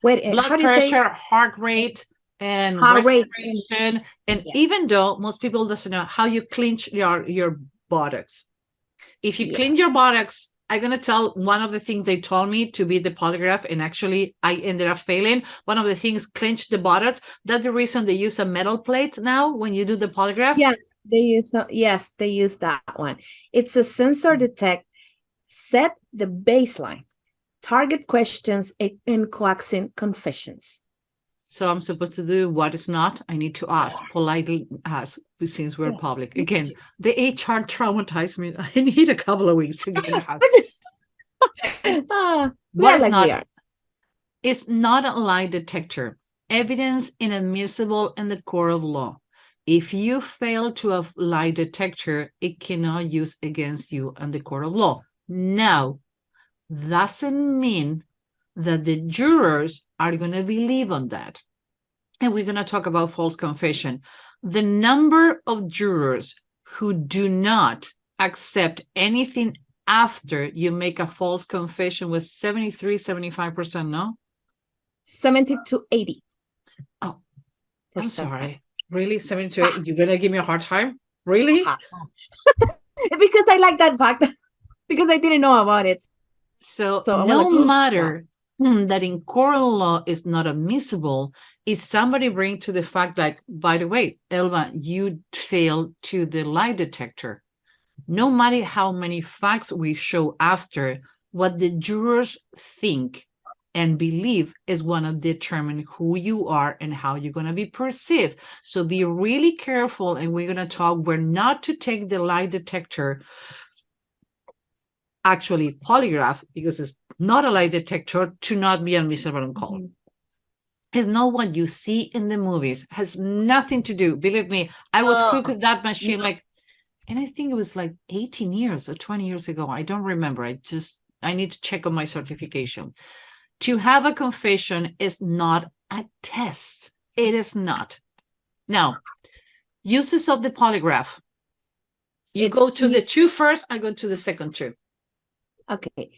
pressure, heart rate, and respiration. And even though most people doesn't know how you clench your buttocks. If you clench your buttocks, I'm going to tell one of the things they told me to be the polygraph, and actually I ended up failing. One of the things, clench the buttocks. That's the reason they use a metal plate now when you do the polygraph. Yeah, they use that one. It's a sensor detect, set the baseline. target questions and coaxing confessions. So I'm supposed to do what is not. I need to ask, politely ask, since we're Yes. public. Again, the HR traumatized me. I need a couple of weeks to get it out. We What are is like not? we are. It's not a lie detector. Evidence inadmissible in the court of law. If you fail to a lie detector, it cannot use against you in the court of law. Now, doesn't mean that the jurors are going to believe on that. And we're going to talk about false confession. The number of jurors who do not accept anything after you make a false confession was 73, 75%, no? 70 to 80. Oh, I'm sorry. Really? 72? You're going to give me a hard time? Really? Because I like that fact. Because I didn't know about it. So I was no like, "Oh, matter that in court law is not admissible, if somebody bring to the fact like, by the way, Elba, you failed to the lie detector. No matter how many facts we show after, what the jurors think and believe is going to determine who you are and how you're going to be perceived. So be really careful, and we're going to talk, we're not to take the lie detector, actually polygraph, because it's not a lie detector, to not be admissible on call. It's not what you see in the movies, has nothing to do. Believe me, I was hooked with that machine and I think it was like 18 years or 20 years ago. I don't remember. I need to check on my certification. To have a confession is not a test. It is not. Now, uses of the polygraph. You go to the two first, I go to the second two. Okay.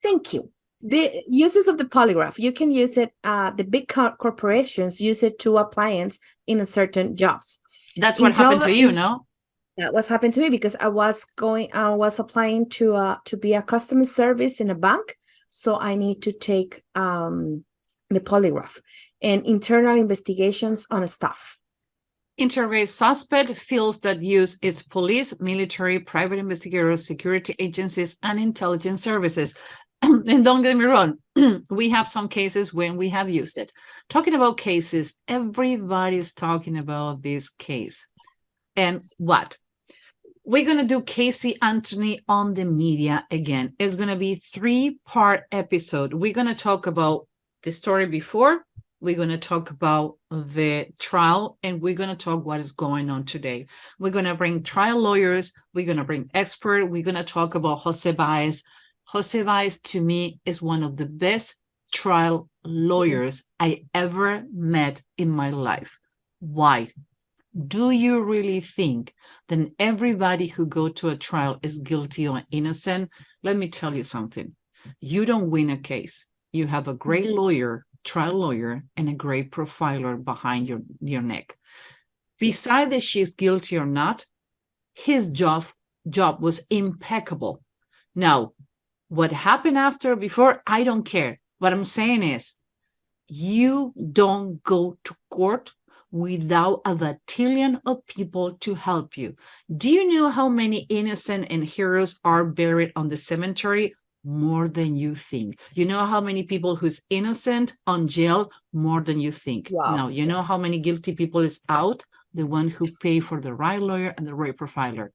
Thank you. The uses of the polygraph, you can use it, the big corporations use it to applicants in certain jobs. That's what happened to you, no? That was happened to me because I was applying to be a customer service in a bank. So I need to take the polygraph and internal investigations on staff. Interview suspect fields that use its police, military, private investigators, security agencies, and intelligence services. And don't get me wrong, we have some cases when we have used it. Talking about cases, everybody's talking about this case. And what? We're going to do Casey Anthony on the media again. It's going to be 3-part episode. We're going to talk about the story before. We're going to talk about the trial, and we're going to talk what is going on today. We're going to bring trial lawyers. We're going to bring experts. We're going to talk about Jose Baez. Jose Baez, to me, is one of the best trial lawyers I ever met in my life. Why? Do you really think that everybody who go to a trial is guilty or innocent? Let me tell you something. You don't win a case. You have a great lawyer, trial lawyer, and a great profiler behind your neck. Besides that she's guilty or not, his job was impeccable. Now, what happened after, before, I don't care. What I'm saying is, you don't go to court without a battalion of people to help you. Do you know how many innocent and heroes are buried on the cemetery? More than you think. You know how many people who's innocent on jail? More than you think. Wow. Now, you know how many guilty people is out? The one who pay for the right lawyer and the right profiler.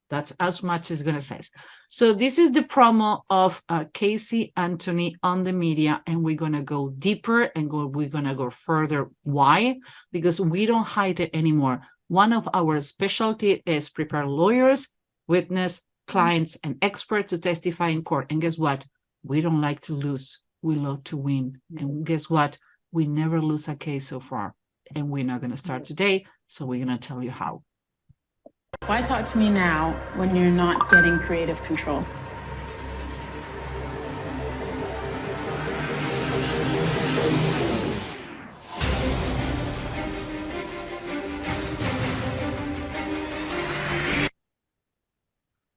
That's as much as going to say. So this is the promo of Casey Anthony on the media, and we're going to go deeper and we're going to go further. Why? Because we don't hide it anymore. One of our specialty is prepare lawyers, witness, clients, and experts to testify in court. And guess what? We don't like to lose. We love to win. And guess what? We never lose a case so far. And we're not going to start today. So we're going to tell you how. Why talk to me now when you're not getting creative control?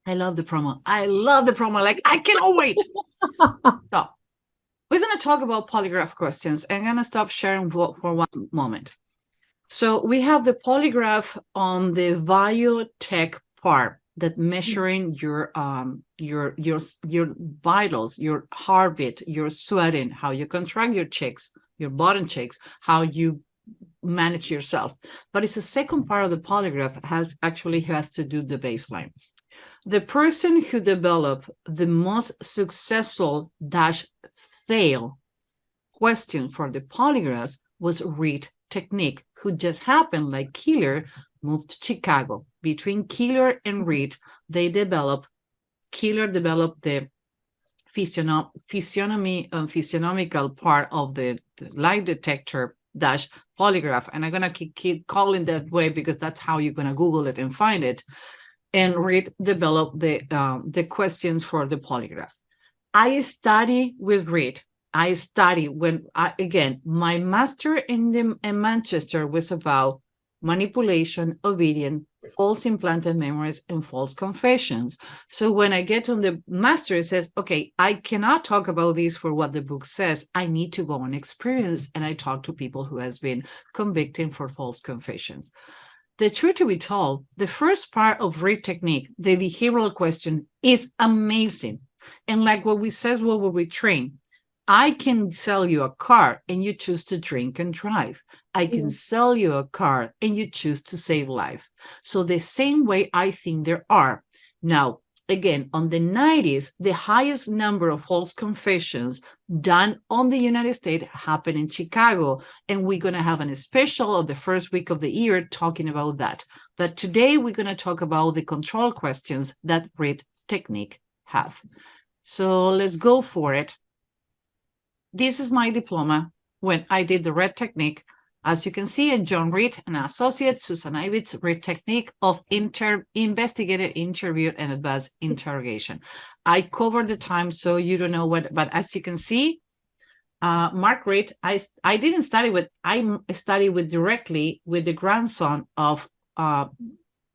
I love the promo. I love the promo. Like, I cannot wait. So we're going to talk about polygraph questions. I'm going to stop sharing for one moment. So we have the polygraph on the biotech part. that measuring your vitals, your heartbeat, your sweating, how you contract your cheeks, your bottom cheeks, how you manage yourself. But it's the second part of the polygraph has to do the baseline. The person who developed the most successful fail question for the polygraphs was read technique, who just happened, like Keeler, moved to Chicago. Between Keeler and Reed, Keeler developed the physiognomical part of the lie detector polygraph. And I'm going to keep calling that way because that's how you're going to Google it and find it. And Reed developed the questions for the polygraph. I study with Reed. My master in Manchester was about manipulation, obedience, false implanted memories, and false confessions. So when I get on the master, it says, okay, I cannot talk about this for what the book says. I need to go on experience, and I talk to people who has been convicted for false confessions. The truth to be told, the first part of Reed technique, the behavioral question, is amazing. And like what we says, what we train, I can sell you a car and you choose to drink and drive. I can sell you a car and you choose to save life. So the same way I think there are. Now, again, on the 90s, the highest number of false confessions done on the United States happened in Chicago. And we're going to have a special of the first week of the year talking about that. But today we're going to talk about the control questions that Reed technique have. So let's go for it. This is my diploma when I did the Reed technique. As you can see, in John Reed, an associate, Susan Ibitz, Reed technique of investigated, interviewed, and advanced interrogation. I covered the time, so you don't know what, but as you can see, Mark Reed, I didn't study with, I studied with directly with the grandson of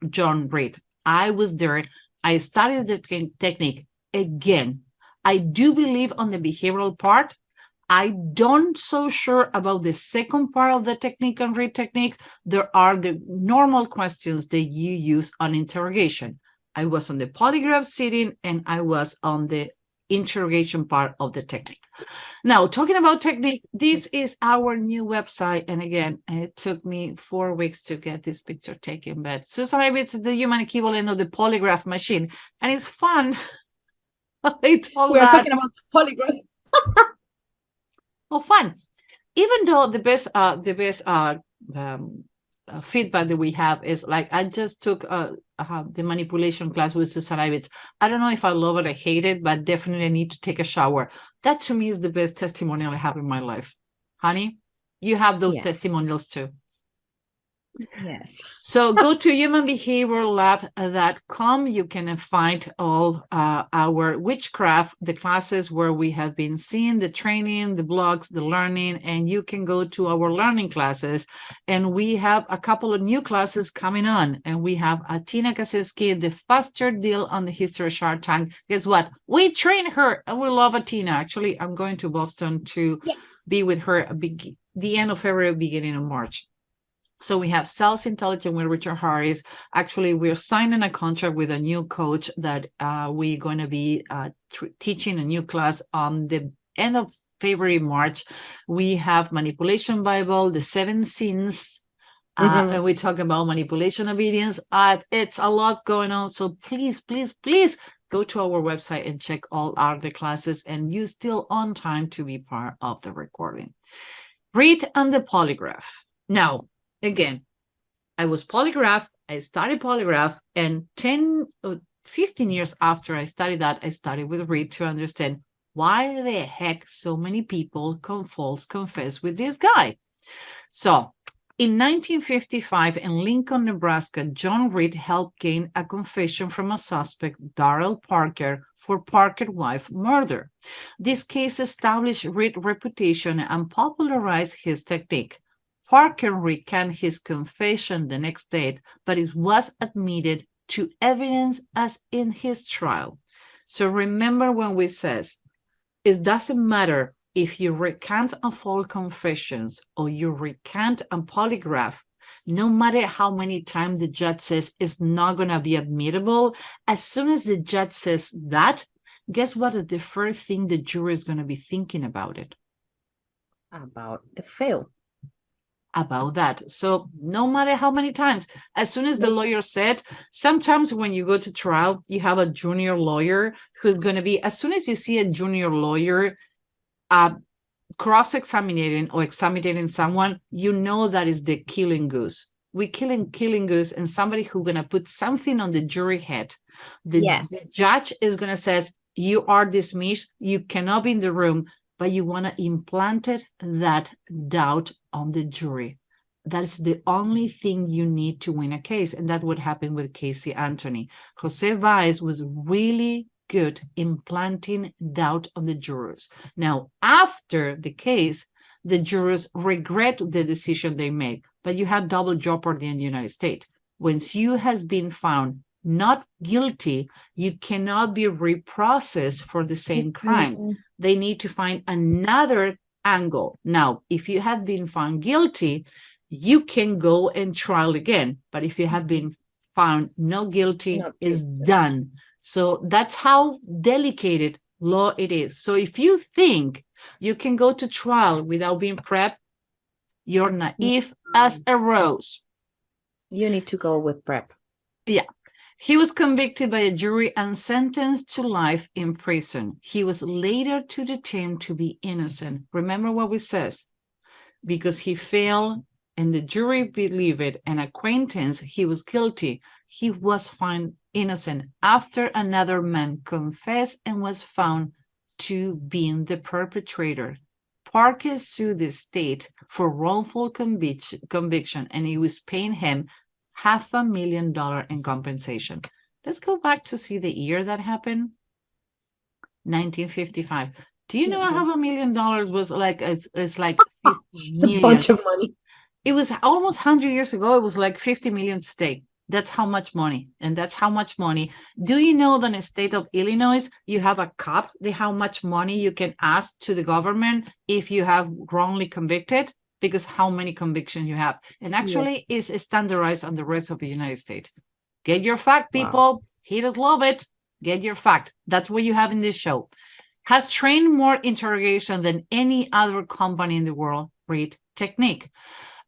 John Reed. I was there. I studied the technique again. I do believe on the behavioral part. I don't so sure about the second part of the technique and Reed technique. There are the normal questions that you use on interrogation. I was on the polygraph sitting and I was on the interrogation part of the technique. Now, talking about technique, this is our new website. And again, it took me 4 weeks to get this picture taken, but Susan Ibitz is the human equivalent of the polygraph machine. And it's fun. We are talking about polygraph. Oh, fun. Even though the best feedback that we have is like, I just took the manipulation class with Susan Ibitz. I don't know if I love it or hate it, but definitely I need to take a shower. That to me is the best testimonial I have in my life. Honey, you have those testimonials too. Yes. So go to humanbehaviorlab.com. You can find all our witchcraft, the classes where we have been seeing the training, the blogs, the learning, and you can go to our learning classes. And we have a couple of new classes coming on. And we have Tina Kasiski, the faster deal on the history of Shark Tank. Guess what? We train her and we love Tina. Actually, I'm going to Boston to be with her the end of February, beginning of March. So we have Sales Intelligence with Richard Harris. Actually, we're signing a contract with a new coach that we're going to be teaching a new class on the end of February, March. We have Manipulation Bible, the 7 sins, and we talk about manipulation obedience. It's a lot going on. So please, please, please go to our website and check all the classes, and you're still on time to be part of the recording. Read and the polygraph. Now, again, I was polygraph, I studied polygraph, and 15 years after I studied that, I studied with Reed to understand why the heck so many people false confess with this guy. So in 1955 in Lincoln, Nebraska, John Reed helped gain a confession from a suspect, Darrell Parker, for Parker wife murder. This case established Reed's reputation and popularized his technique. Parker recanted his confession the next day, but it was admitted to evidence as in his trial. So remember when we says, it doesn't matter if you recant a false confessions or you recant a polygraph, No matter how many times the judge says it's not going to be admissible, as soon as the judge says that, guess what? The first thing the jury is going to be thinking about it. About the fail. About that. So no matter how many times, as soon as the lawyer said, sometimes when you go to trial, you have a junior lawyer who's going to be, as soon as you see a junior lawyer cross-examining or examining someone, you know that is the killing goose. We killing goose, and somebody who's going to put something on the jury head. The judge is going to say, you are dismissed, you cannot be in the room, but you want to implant that doubt on the jury. That's the only thing you need to win a case. And that's what happened with Casey Anthony. Jose Baez was really good implanting doubt on the jurors. Now, after the case, the jurors regret the decision they made, but you had double jeopardy in the United States. Once you has been found not guilty, you cannot be reprocessed for the same crime. They need to find another angle. Now, if you have been found guilty, you can go and trial again. But if you have been found not guilty, it's done. So that's how delicate law it is. So if you think you can go to trial without being prepped, you're naive as a rose. You need to go with prep. Yeah. He was convicted by a jury and sentenced to life in prison. He was later to determined to be innocent. Remember what we says? Because he failed and the jury believed it, an acquaintance, he was guilty. He was found innocent after another man confessed and was found to be the perpetrator. Parker sued the state for wrongful conviction, and he was paying him $500,000 in compensation. Let's go back to see the year that happened. 1955. Do you know $500,000 was like? It's like It's a bunch of money. It was almost 100 years ago. It was like 50 million stake. That's how much money. And that's how much money. Do you know that in the state of Illinois, you have a cap, how much money you can ask to the government if you have wrongly convicted? Because how many convictions you have. And actually is standardized on the rest of the United States. Get your fact, people. Wow. He does love it. Get your fact. That's what you have in this show. Has trained more interrogation than any other company in the world, Reed Technique.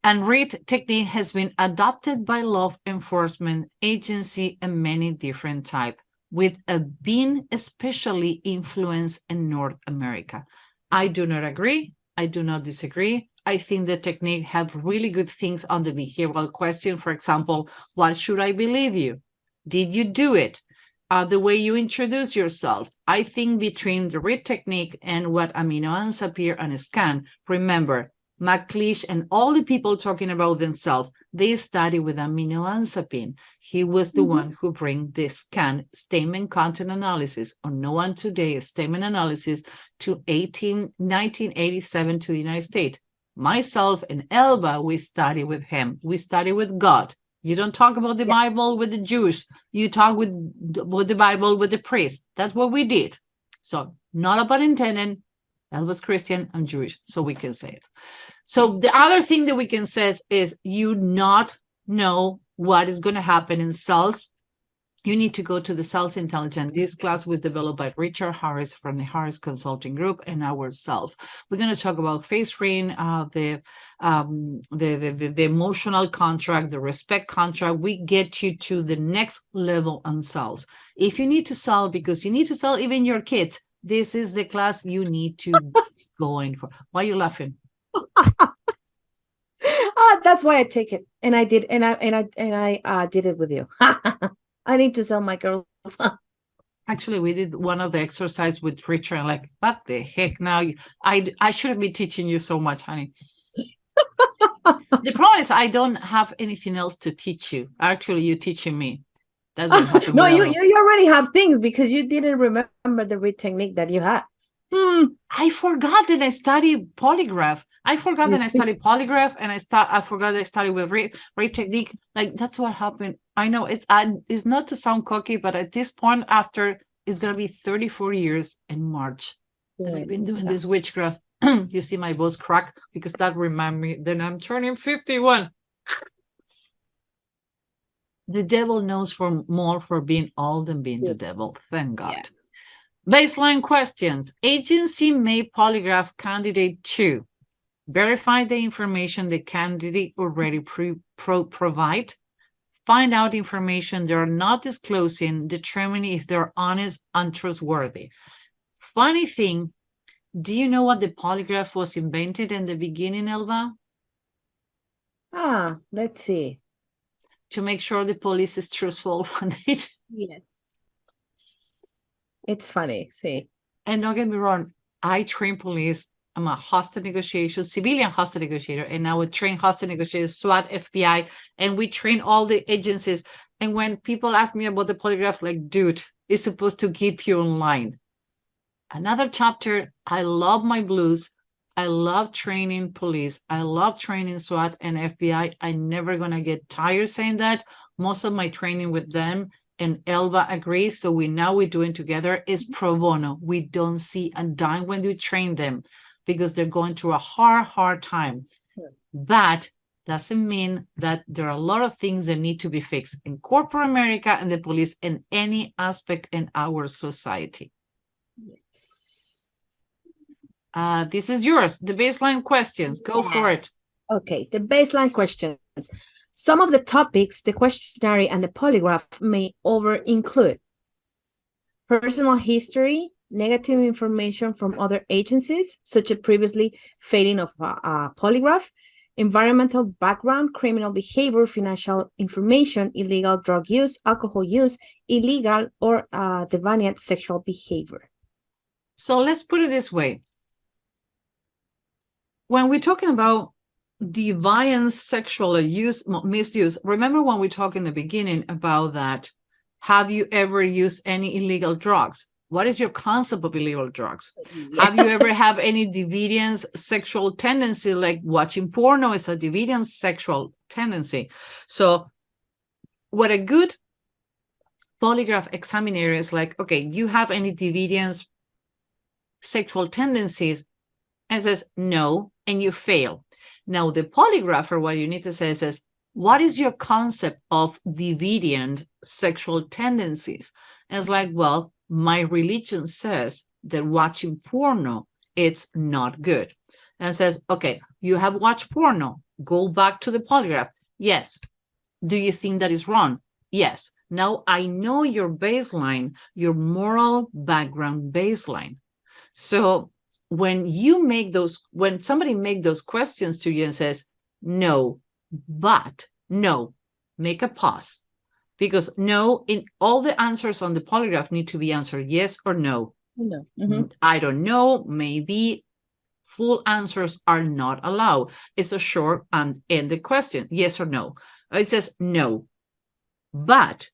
And Reed Technique has been adopted by law enforcement agency and many different types, with a being especially influenced in North America. I do not agree. I do not disagree. I think the technique have really good things on the behavioral question. For example, what should I believe you? Did you do it? The way you introduce yourself. I think between the Reed technique and what amino acids appear on a scan, remember, McLeish and all the people talking about themselves, they study with amino acid. He was the one who bring this scan statement content analysis on No One Today statement analysis to 1987 to the United States. Myself and Elba, we study with him. We study with God. You don't talk about the Bible with the Jews. You talk with the Bible with the priest. That's what we did. So not about intended. Elba's Christian, I'm Jewish, so we can say it. So the other thing that we can say is you not know what is going to happen in cells. You need to go to the Cells Intelligence. This class was developed by Richard Harris from the Harris Consulting Group and ourselves. We're going to talk about face reading, the emotional contract, the respect contract. We get you to the next level on cells. If you need to sell, because you need to sell even your kids, this is the class you need to go in for. Why are you laughing? That's why I take it, and I did, and I did it with you. I need to sell my girls. Actually, we did one of the exercise with Richard. Like, what the heck? Now I shouldn't be teaching you so much, honey. The problem is I don't have anything else to teach you. Actually, you're teaching me. No, you already have things because you didn't remember the Reed technique that you had. I forgot that I studied Polygraph. I forgot that I studied Polygraph, and I forgot that I studied with Reed technique. Like, that's what happened. I know it's not to sound cocky, but at this point, after it's gonna be 34 years in March, and I've been doing this witchcraft. You see my voice crack because that reminds me that I'm turning 51. The devil knows more for being old than being the devil. Thank God. Yes. Baseline questions. Agency may polygraph candidate 2. Verify the information the candidate already provide. Find out information they're not disclosing. Determine if they're honest and trustworthy. Funny thing, do you know what the polygraph was invented in the beginning, Elba? Let's see. To make sure the police is truthful when they... Yes. It's funny, see. And don't get me wrong, I train police. I'm a hostage negotiator, civilian hostage negotiator, and I would train hostage negotiators, SWAT, FBI, and we train all the agencies. And when people ask me about the polygraph, like, dude, it's supposed to keep you online. Another chapter, I love my blues. I love training police. I love training SWAT and FBI. I'm never going to get tired saying that. Most of my training with them, and Elba agrees, so we're doing together, is pro bono. We don't see a dime when we train them because they're going through a hard time. Sure. That doesn't mean that there are a lot of things that need to be fixed in corporate America and the police in any aspect in our society. Yes. This is yours, the baseline questions. Go for it. Okay, the baseline questions. Some of the topics the questionnaire and the polygraph may include personal history, negative information from other agencies, such as previously failing of a polygraph, environmental background, criminal behavior, financial information, illegal drug use, alcohol use, illegal or deviant sexual behavior. So let's put it this way. When we're talking about deviant sexual misuse, remember when we talked in the beginning about that, have you ever used any illegal drugs? What is your concept of illegal drugs? Yes. Have you ever have any deviant sexual tendency, like watching porno is a deviant sexual tendency? So what a good polygraph examiner is like, okay, you have any deviant sexual tendencies? And says no, and you fail. Now the polygrapher, what you need to say is, what is your concept of deviant sexual tendencies? And it's like, well, my religion says that watching porno, it's not good. And it says, okay, you have watched porno. Go back to the polygraph. Yes. Do you think that is wrong? Yes. Now I know your baseline, your moral background baseline. So when somebody make those questions to you and says, no, but no, make a pause. Because no, in all the answers on the polygraph need to be answered yes or no. No. Mm-hmm. I don't know, maybe. Full answers are not allowed. It's a short and end the question, yes or no. It says no, but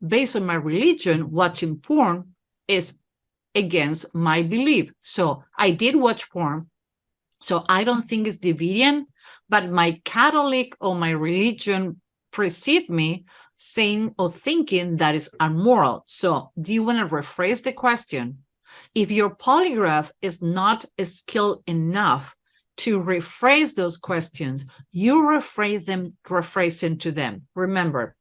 based on my religion, watching porn is against my belief. So I did watch porn, so I don't think it's deviant, but my Catholic or my religion precede me saying or thinking that is immoral. So do you want to rephrase the question? If your polygraph is not skilled enough to rephrase those questions, you rephrase them to them. Remember,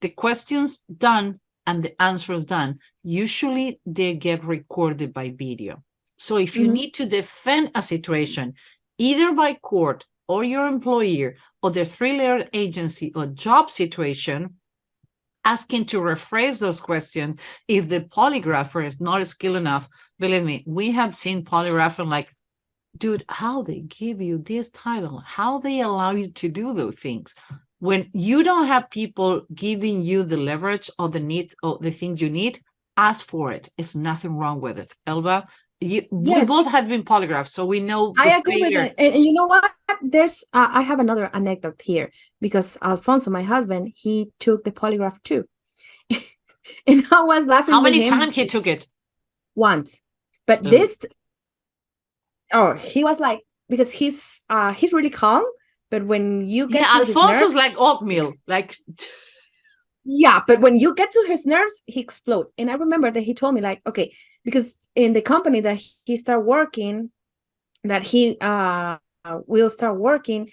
the questions done and the answers done, usually they get recorded by video. So if you need to defend a situation, either by court or your employer or the three-layered agency or job situation, asking to rephrase those questions, if the polygrapher is not skilled enough, believe me, we have seen polygrapher like, dude, how they give you this title, how they allow you to do those things. When you don't have people giving you the leverage or the needs or the things you need, ask for it. There's nothing wrong with it. Elba, we both have been polygraphs, so we know. I agree with it. And you know what? There's I have another anecdote here, because Alfonso, my husband, he took the polygraph too. And I was laughing. How many times he took it? Once. But he was like, because he's really calm. But when you get to Alfonso's his nerves, like oatmeal, like. Yeah, but when you get to his nerves, he explodes. And I remember that he told me, like, okay, because in the company that he started working, that he will start working,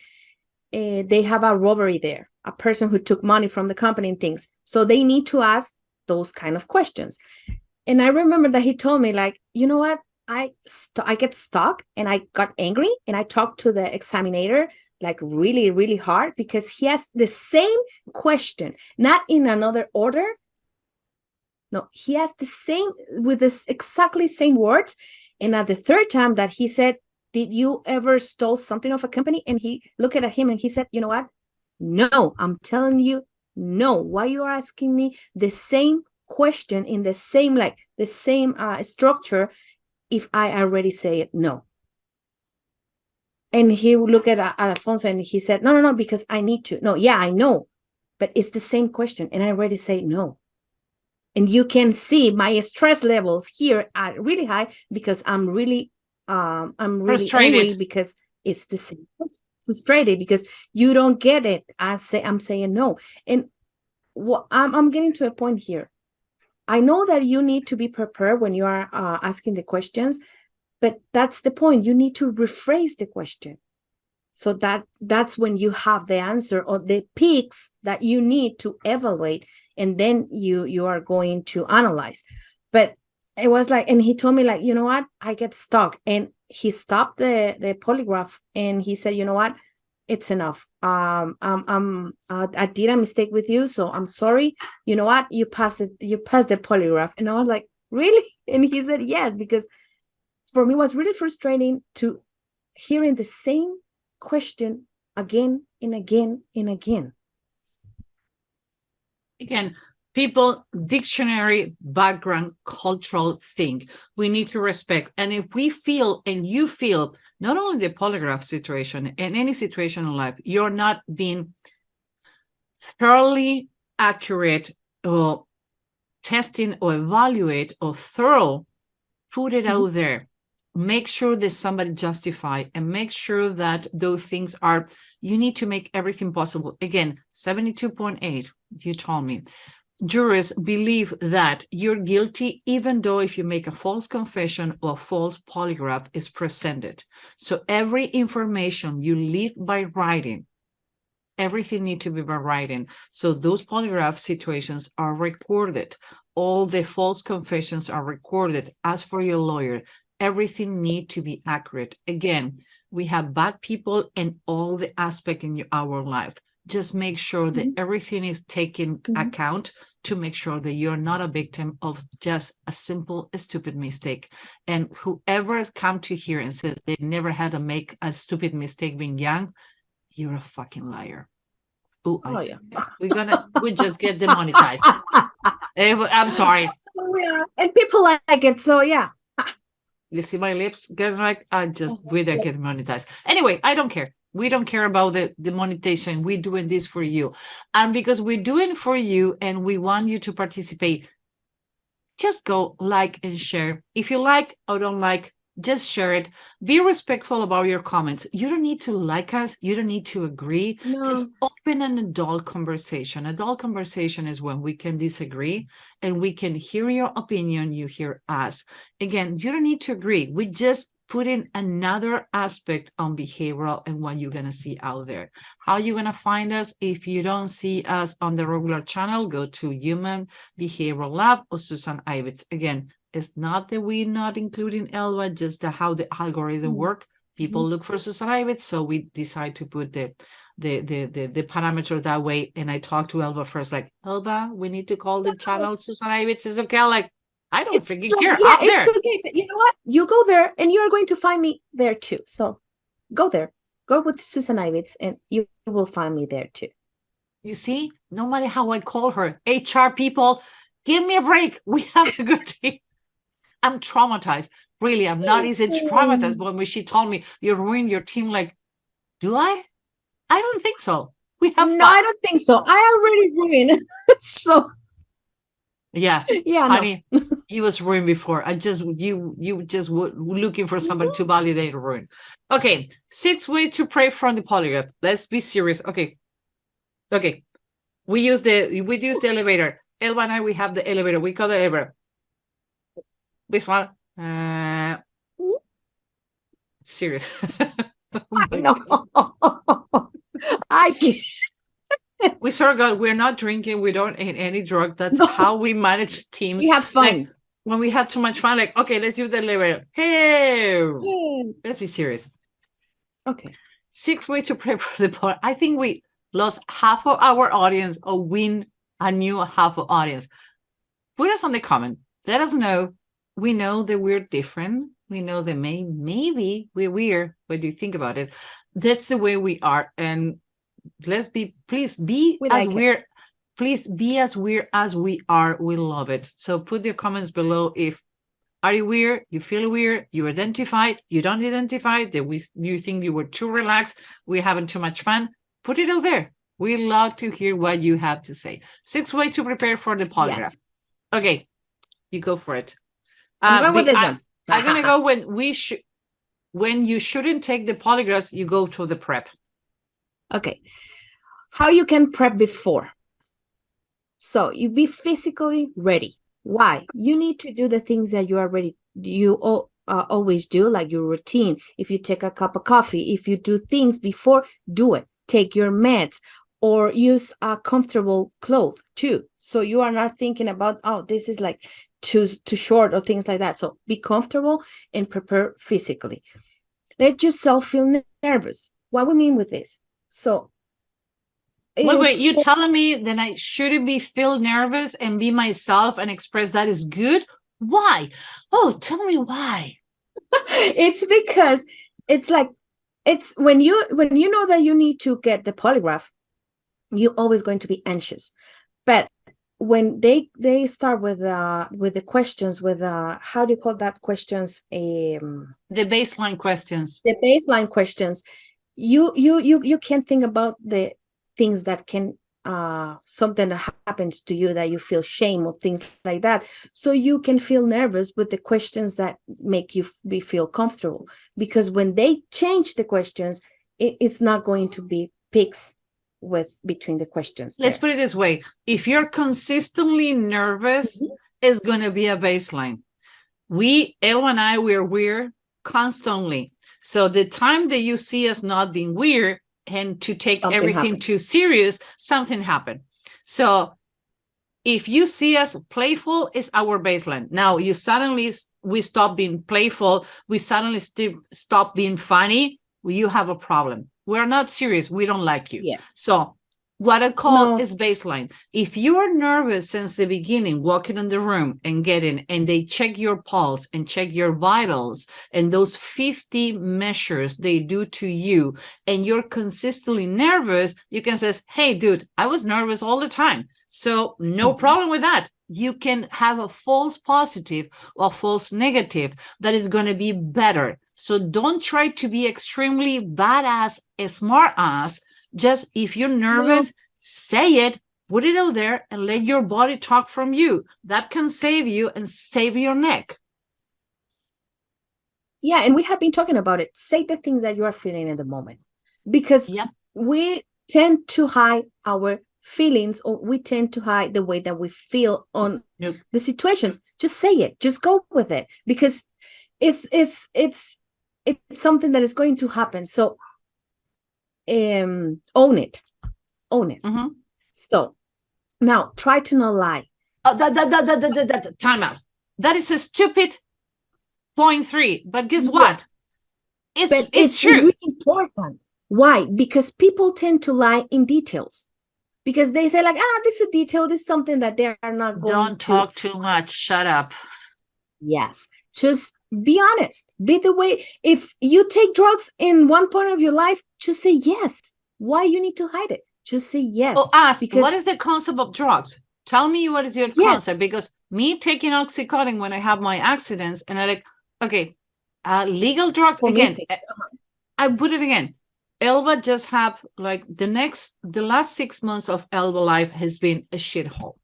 they have a robbery there, a person who took money from the company and things. So they need to ask those kind of questions. And I remember that he told me, like, you know what? I get stuck and I got angry and I talked to the examiner like really, really hard because he has the same question, not in another order. No, he has the same, with this exactly same words. And at the third time that he said, did you ever stole something of a company? And he looked at him and he said, you know what? No, I'm telling you, no. Why you are asking me the same question in the same, like the same structure if I already say it? No. And he looked at Alfonso and he said, no, because I need to. No, yeah, I know, but it's the same question. And I already say no. And you can see my stress levels here are really high because I'm really angry because it's the same. Frustrated because you don't get it. I'm saying no. And what I'm getting to a point here. I know that you need to be prepared when you are asking the questions, but that's the point. You need to rephrase the question. So that's when you have the answer or the peaks that you need to evaluate, and then you are going to analyze. But it was like, and he told me, like, you know what, I get stuck. And he stopped the polygraph and he said, you know what, it's enough. I did a mistake with you, so I'm sorry. You know what, you passed the polygraph. And I was like, really? And he said yes, because for me it was really frustrating to hearing the same question again and again and again. Again, people, dictionary, background, cultural thing. We need to respect. And if we feel, and you feel, not only the polygraph situation, in any situation in life, you're not being thoroughly accurate or testing or evaluate or thorough, put it out there. Make sure that somebody justify and make sure that those things are, you need to make everything possible. Again, 72.8, you told me. Jurors believe that you're guilty, even though if you make a false confession or false polygraph is presented. So every information you leave by writing, everything needs to be by writing. So those polygraph situations are recorded. All the false confessions are recorded. As for your lawyer, everything needs to be accurate. Again, we have bad people in all the aspects in our life. Just make sure that everything is taken account to make sure that you're not a victim of just a simple, stupid mistake. And whoever has come to here and says they never had to make a stupid mistake being young, you're a fucking liar. Ooh, yeah. We just get demonetized. I'm sorry. And people like it, so yeah. You see my lips getting like, we don't get monetized. Anyway, I don't care. We don't care about the monetization. We're doing this for you. And because we're doing for you and we want you to participate, just go like and share. If you like or don't like, just share it. Be respectful about your comments. You don't need to like us. You don't need to agree. No. Just open an adult conversation. Adult conversation is when we can disagree and we can hear your opinion. You hear us. Again, you don't need to agree. We just put in another aspect on behavioral and what you're going to see out there. How you're going to find us? If you don't see us on the regular channel, go to Human Behavioral Lab or Susan Ibitz. Again, it's not that we're not including Elba, just how the algorithm work. People look for Susan Ibitz, so we decide to put the parameter that way. And I talked to Elba first, like, Elba, we need to call the channel Susan Ibitz. Is okay? Like, I don't freaking care. Yeah, it's okay. But you know what? You go there and you're going to find me there too. So go there. Go with Susan Ibitz and you will find me there too. You see, no matter how I call her, HR people, give me a break. We have a good team. I'm traumatized. Really, I'm not easy traumatized. But when she told me you ruined your team, like, do I? I don't think so. We have fun. I don't think so. I already ruined. So yeah, honey, no. you was ruined before. You just were looking for somebody to validate a ruin. Okay, 6 ways to pray from the polygraph. Let's be serious. Okay. We use the elevator. Elba and I, we have the elevator. We call the elevator. This one. Serious. No. I can't. We swear to God, we're not drinking. We don't eat any drug. That's No. how we manage teams. We have fun. Like, when we had too much fun, like, okay, let's do the elevator. Hey, Yeah. let's be serious. Okay. 6 ways to prep for the pod. I think we lost half of our audience or win a new half of audience. Put us on the comment. Let us know. We know that we're different. We know that maybe we're weird. What do you think about it? That's the way we are. And please be We as like it. weird. Please be as weird as we are. We love it. So put your comments below. If are you weird? You feel weird? You identified? You don't identify? That you think you were too relaxed? We're having too much fun? Put it out there. We love to hear what you have to say. 6 ways to prepare for the polygraph. Yes. Okay, you go for it. I'm going with this one. I'm gonna go when you shouldn't take the polygraphs, you go to the prep. Okay. How you can prep before. So you be physically ready. Why? You need to do the things that you always do, like your routine. If you take a cup of coffee, if you do things before, do it. Take your meds or use a comfortable clothes too. So you are not thinking about, oh, this is like too short or things like that. So be comfortable and prepare physically. Let yourself feel nervous. What we mean with this? So Wait, you telling me that I shouldn't feel nervous and be myself and express that is good? Why? Oh, tell me why. It's because it's like, it's when you know that you need to get the polygraph, you're always going to be anxious. But when they start with the questions, with how do you call that questions? The baseline questions. The baseline questions, you can't think about the things that can something that happens to you that you feel shame or things like that. So you can feel nervous with the questions that make you feel comfortable, because when they change the questions, it's not going to be picks between the questions. Let's put it this way. If you're consistently nervous, it's going to be a baseline. Elle and I, we're weird constantly. So the time that you see us not being weird and to take Something everything happened. too serious, something happened. So if you see us playful, it's our baseline. Now we stop being playful, we suddenly stop being funny, you have a problem. We're not serious. We don't like you. Yes. So what I call is baseline. If you are nervous since the beginning, walking in the room and they check your pulse and check your vitals and those 50 measures they do to you, and you're consistently nervous, you can say, hey, dude, I was nervous all the time. So no problem with that. You can have a false positive or false negative that is going to be better. So don't try to be extremely badass, smart ass. Just if you're nervous, say it, put it out there, and let your body talk from you. That can save you and save your neck. Yeah, and we have been talking about it. Say the things that you are feeling in the moment, because we tend to hide our feelings, or we tend to hide the way that we feel on the situations. Just say it. Just go with it, because it's something that is going to happen. So own it. So now try to not lie. Time out. That is a stupid 0.3, but guess what? It's true. Really important. Why? Because people tend to lie in details, because they say like, this is a detail, this is something that they are not going to. Don't talk too much. Shut up. Yes. Just be honest. Be the way. If you take drugs in one point of your life, just say yes. Why you need to hide it? Just say yes. Oh, ask, what is the concept of drugs? Tell me what is your concept, because me taking Oxycontin when I have my accidents, and I like, okay, legal drugs, again, I put it again. Elba just have like the last 6 months of Elba life has been a shithole.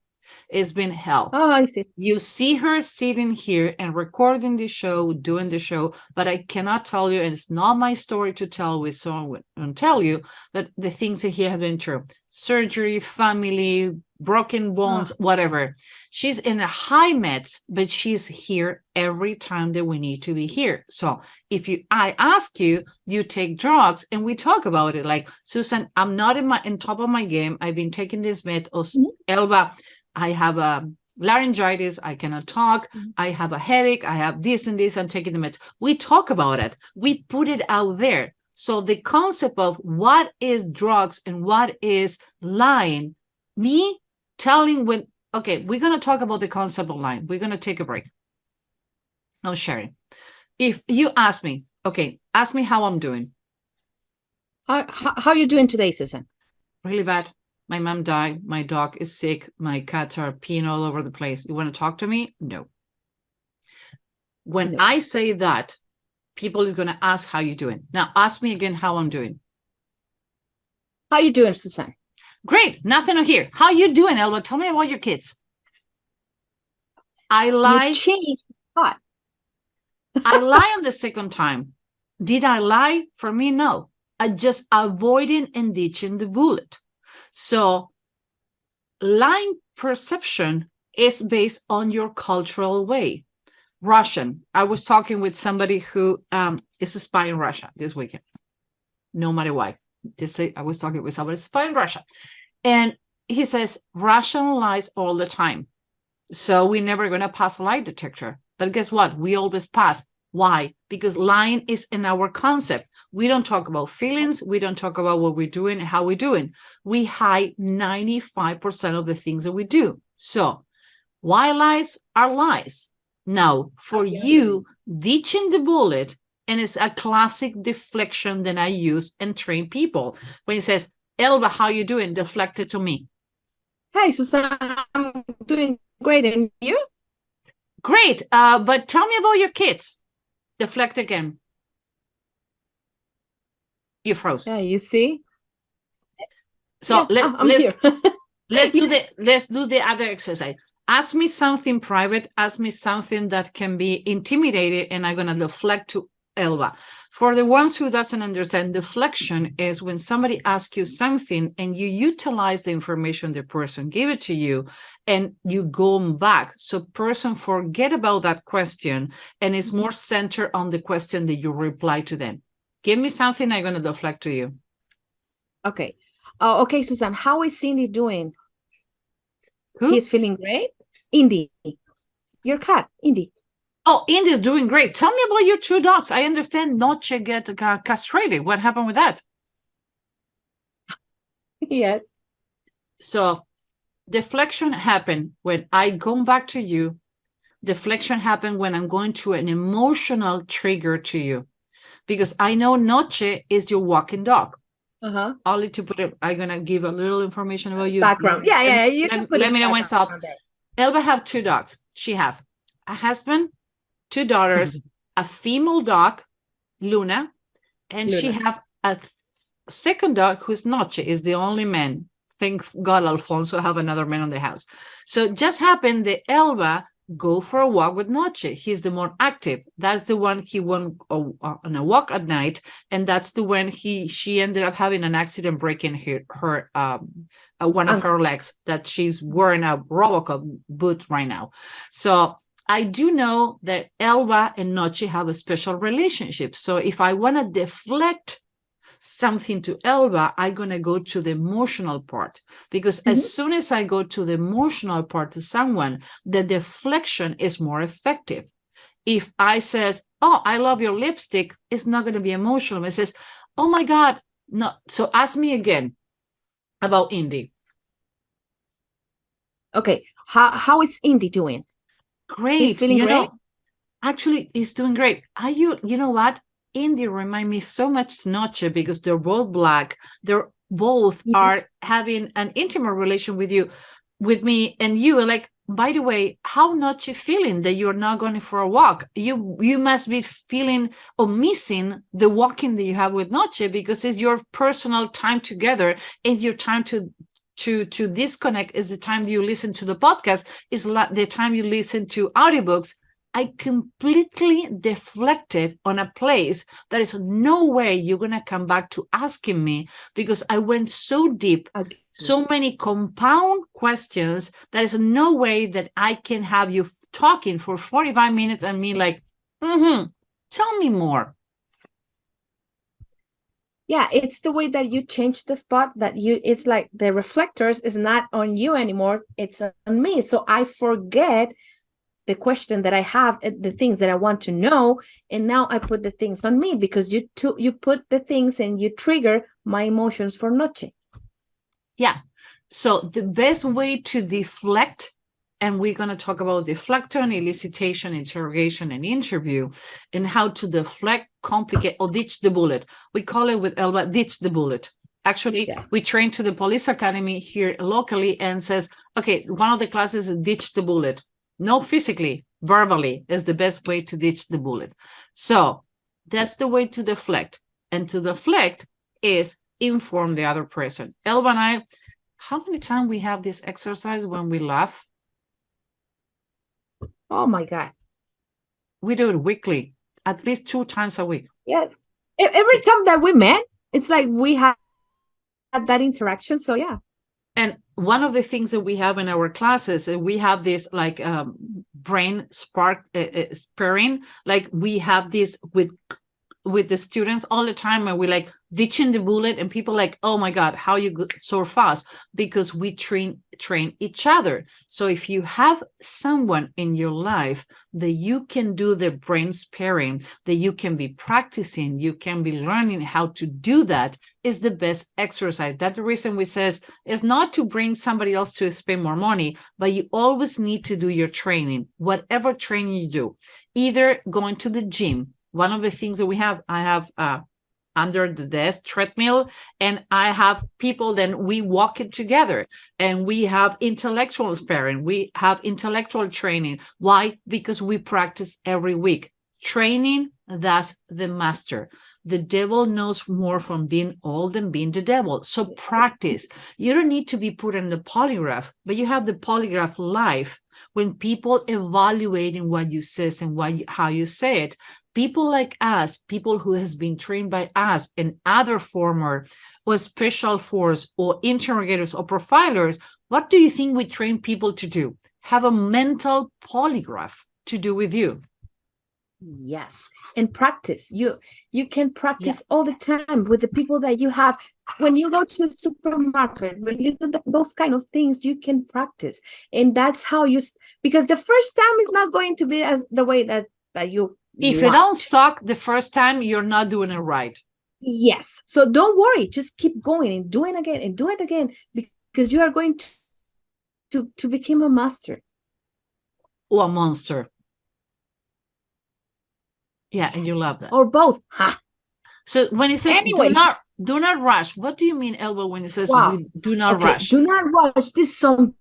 It's been hell. Oh, I see. You see her sitting here and recording the show, doing the show, but I cannot tell you, and it's not my story to tell with someone and tell you that the things that he have been through, surgery, family, broken bones, whatever. She's in a high meds, but she's here every time that we need to be here. So if I ask you, you take drugs, and we talk about it, like, Susan, I'm not in top of my game. I've been taking this med. Or Elba, I have a laryngitis. I cannot talk. I have a headache. I have this and this. I'm taking the meds. We talk about it. We put it out there. So the concept of what is drugs and what is lying, me telling when, okay, we're going to talk about the concept of lying. We're going to take a break. No sharing. If you ask me, okay, ask me how I'm doing. How are you doing today, Susan? Really bad. My mom died. My dog is sick. My cats are peeing all over the place. You want to talk to me? No. When I say that, people is going to ask how you doing. Now, ask me again how I'm doing. How you doing, Susan? Great. Nothing to hear. How you doing, Elba? Tell me about your kids. I lie. You changed a lot. I lie on the second time. Did I lie? For me, no. I just avoiding and ditching the bullet. So lying perception is based on your cultural way. Russian. I was talking with somebody who is a spy in Russia this weekend. No matter why. I was talking with somebody spy in Russia. And he says, Russian lies all the time. So we're never going to pass a lie detector. But guess what? We always pass. Why? Because lying is in our concept. We don't talk about feelings. We don't talk about what we're doing and how we're doing. We hide 95% of the things that we do. So why lies are lies. Now, for you, ditching the bullet, and it's a classic deflection that I use and train people. When he says, Elba, how you doing? Deflect it to me. Hey, Susan, I'm doing great. And you? Great. But tell me about your kids. Deflect again. You froze. Yeah, you see? So yeah, I'm here. let's do the other exercise. Ask me something private. Ask me something that can be intimidated, and I'm going to deflect to Elba. For the ones who doesn't understand, deflection is when somebody asks you something and you utilize the information the person gave it to you, and you go back. So person forget about that question, and it's more centered on the question that you reply to them. Give me something, I'm going to deflect to you. Okay. Okay, Susan, how is Cindy doing? Who? He's feeling great? Indy. Your cat, Indy. Oh, Indy's doing great. Tell me about your 2 dogs. I understand Noche get castrated. What happened with that? Yes. So deflection happened when I go back to you. Deflection happened when I'm going to an emotional trigger to you. Because I know Noche is your walking dog. Only to put it, I'm going to give a little information about you. Background. Yeah. You can put let me know myself. there. Elba have 2 dogs. She have a husband, 2 daughters, a female dog, Luna, and she have a second dog who's Noche, is the only man. Thank God Alfonso have another man in the house. So just happened that Elba go for a walk with Noche. He's the more active. That's the one he went on a walk at night, and that's the one she ended up having an accident, breaking her one of her legs, that she's wearing a Robocop boot right now. So I do know that Elba and Noche have a special relationship. So if I want to deflect something to Elba, I'm going to go to the emotional part, because as soon as I go to the emotional part to someone, the deflection is more effective. If I says, oh, I love your lipstick, it's not going to be emotional. It says, oh my God, no. So ask me again about Indy. Okay. How is Indy doing? Great. He's feeling great? Actually, he's doing great. You know what? Indy remind me so much to Noche, because they're both black. They're both are having an intimate relation with me and you. Like, by the way, how Noche feeling that you're not going for a walk? You must be feeling or missing the walking that you have with Noche, because it's your personal time together. It's your time to disconnect. Is the time you listen to the podcast. Is the time you listen to audiobooks. I completely deflected on a place that is no way you're going to come back to asking me, because I went so deep, so many compound questions. There is no way that I can have you talking for 45 minutes and me like, tell me more. Yeah, it's the way that you change the spot, that it's like the reflectors is not on you anymore, it's on me. So I forget the question that I have, the things that I want to know, and now I put the things on me, because you put the things and you trigger my emotions for noche. Yeah. So the best way to deflect, and we're going to talk about deflection, elicitation, interrogation, and interview, and how to deflect, complicate, or ditch the bullet. We call it with Elba, ditch the bullet. Actually, we train to the police academy here locally and says, okay, one of the classes is ditch the bullet. No, physically, verbally is the best way to ditch the bullet. So that's the way to deflect. And to deflect is inform the other person. Elba and I, how many times we have this exercise when we laugh? Oh my God. We do it weekly, at least 2 times a week. Yes. Every time that we met, it's like we had that interaction. So yeah. And one of the things that we have in our classes, we have this like brain spark sparring. Like we have this with the students all the time, and we're like ditching the bullet, and people like, oh my God, how you go so fast? Because we train each other. So if you have someone in your life that you can do the brain sparring, that you can be practicing, you can be learning how to do, that is the best exercise. That's the reason we says is not to bring somebody else to spend more money, but you always need to do your training, whatever training you do, either going to the gym. One of the things that I have under the desk treadmill, and I have people, then we walk it together, and we have intellectual sparring. We have intellectual training. Why? Because we practice every week. Training, that's the master. The devil knows more from being old than being the devil. So practice. You don't need to be put in the polygraph, but you have the polygraph live when people evaluating what you says and how you say it. People like us, people who has been trained by us and other former or special force or interrogators or profilers, what do you think we train people to do? Have a mental polygraph to do with you. Yes. And practice. You can practice all the time with the people that you have. When you go to a supermarket, when you do those kind of things, you can practice. And that's how because the first time is not going to be as the way that you if you don't suck the first time, you're not doing it right. Yes. So don't worry. Just keep going and do it again and do it again, because you are going to become a master. Or a monster. Yeah, and you love that. Or both. Ha. So when it says anyway, do not rush, what do you mean, Elba, when it says do not rush? Do not rush. This is something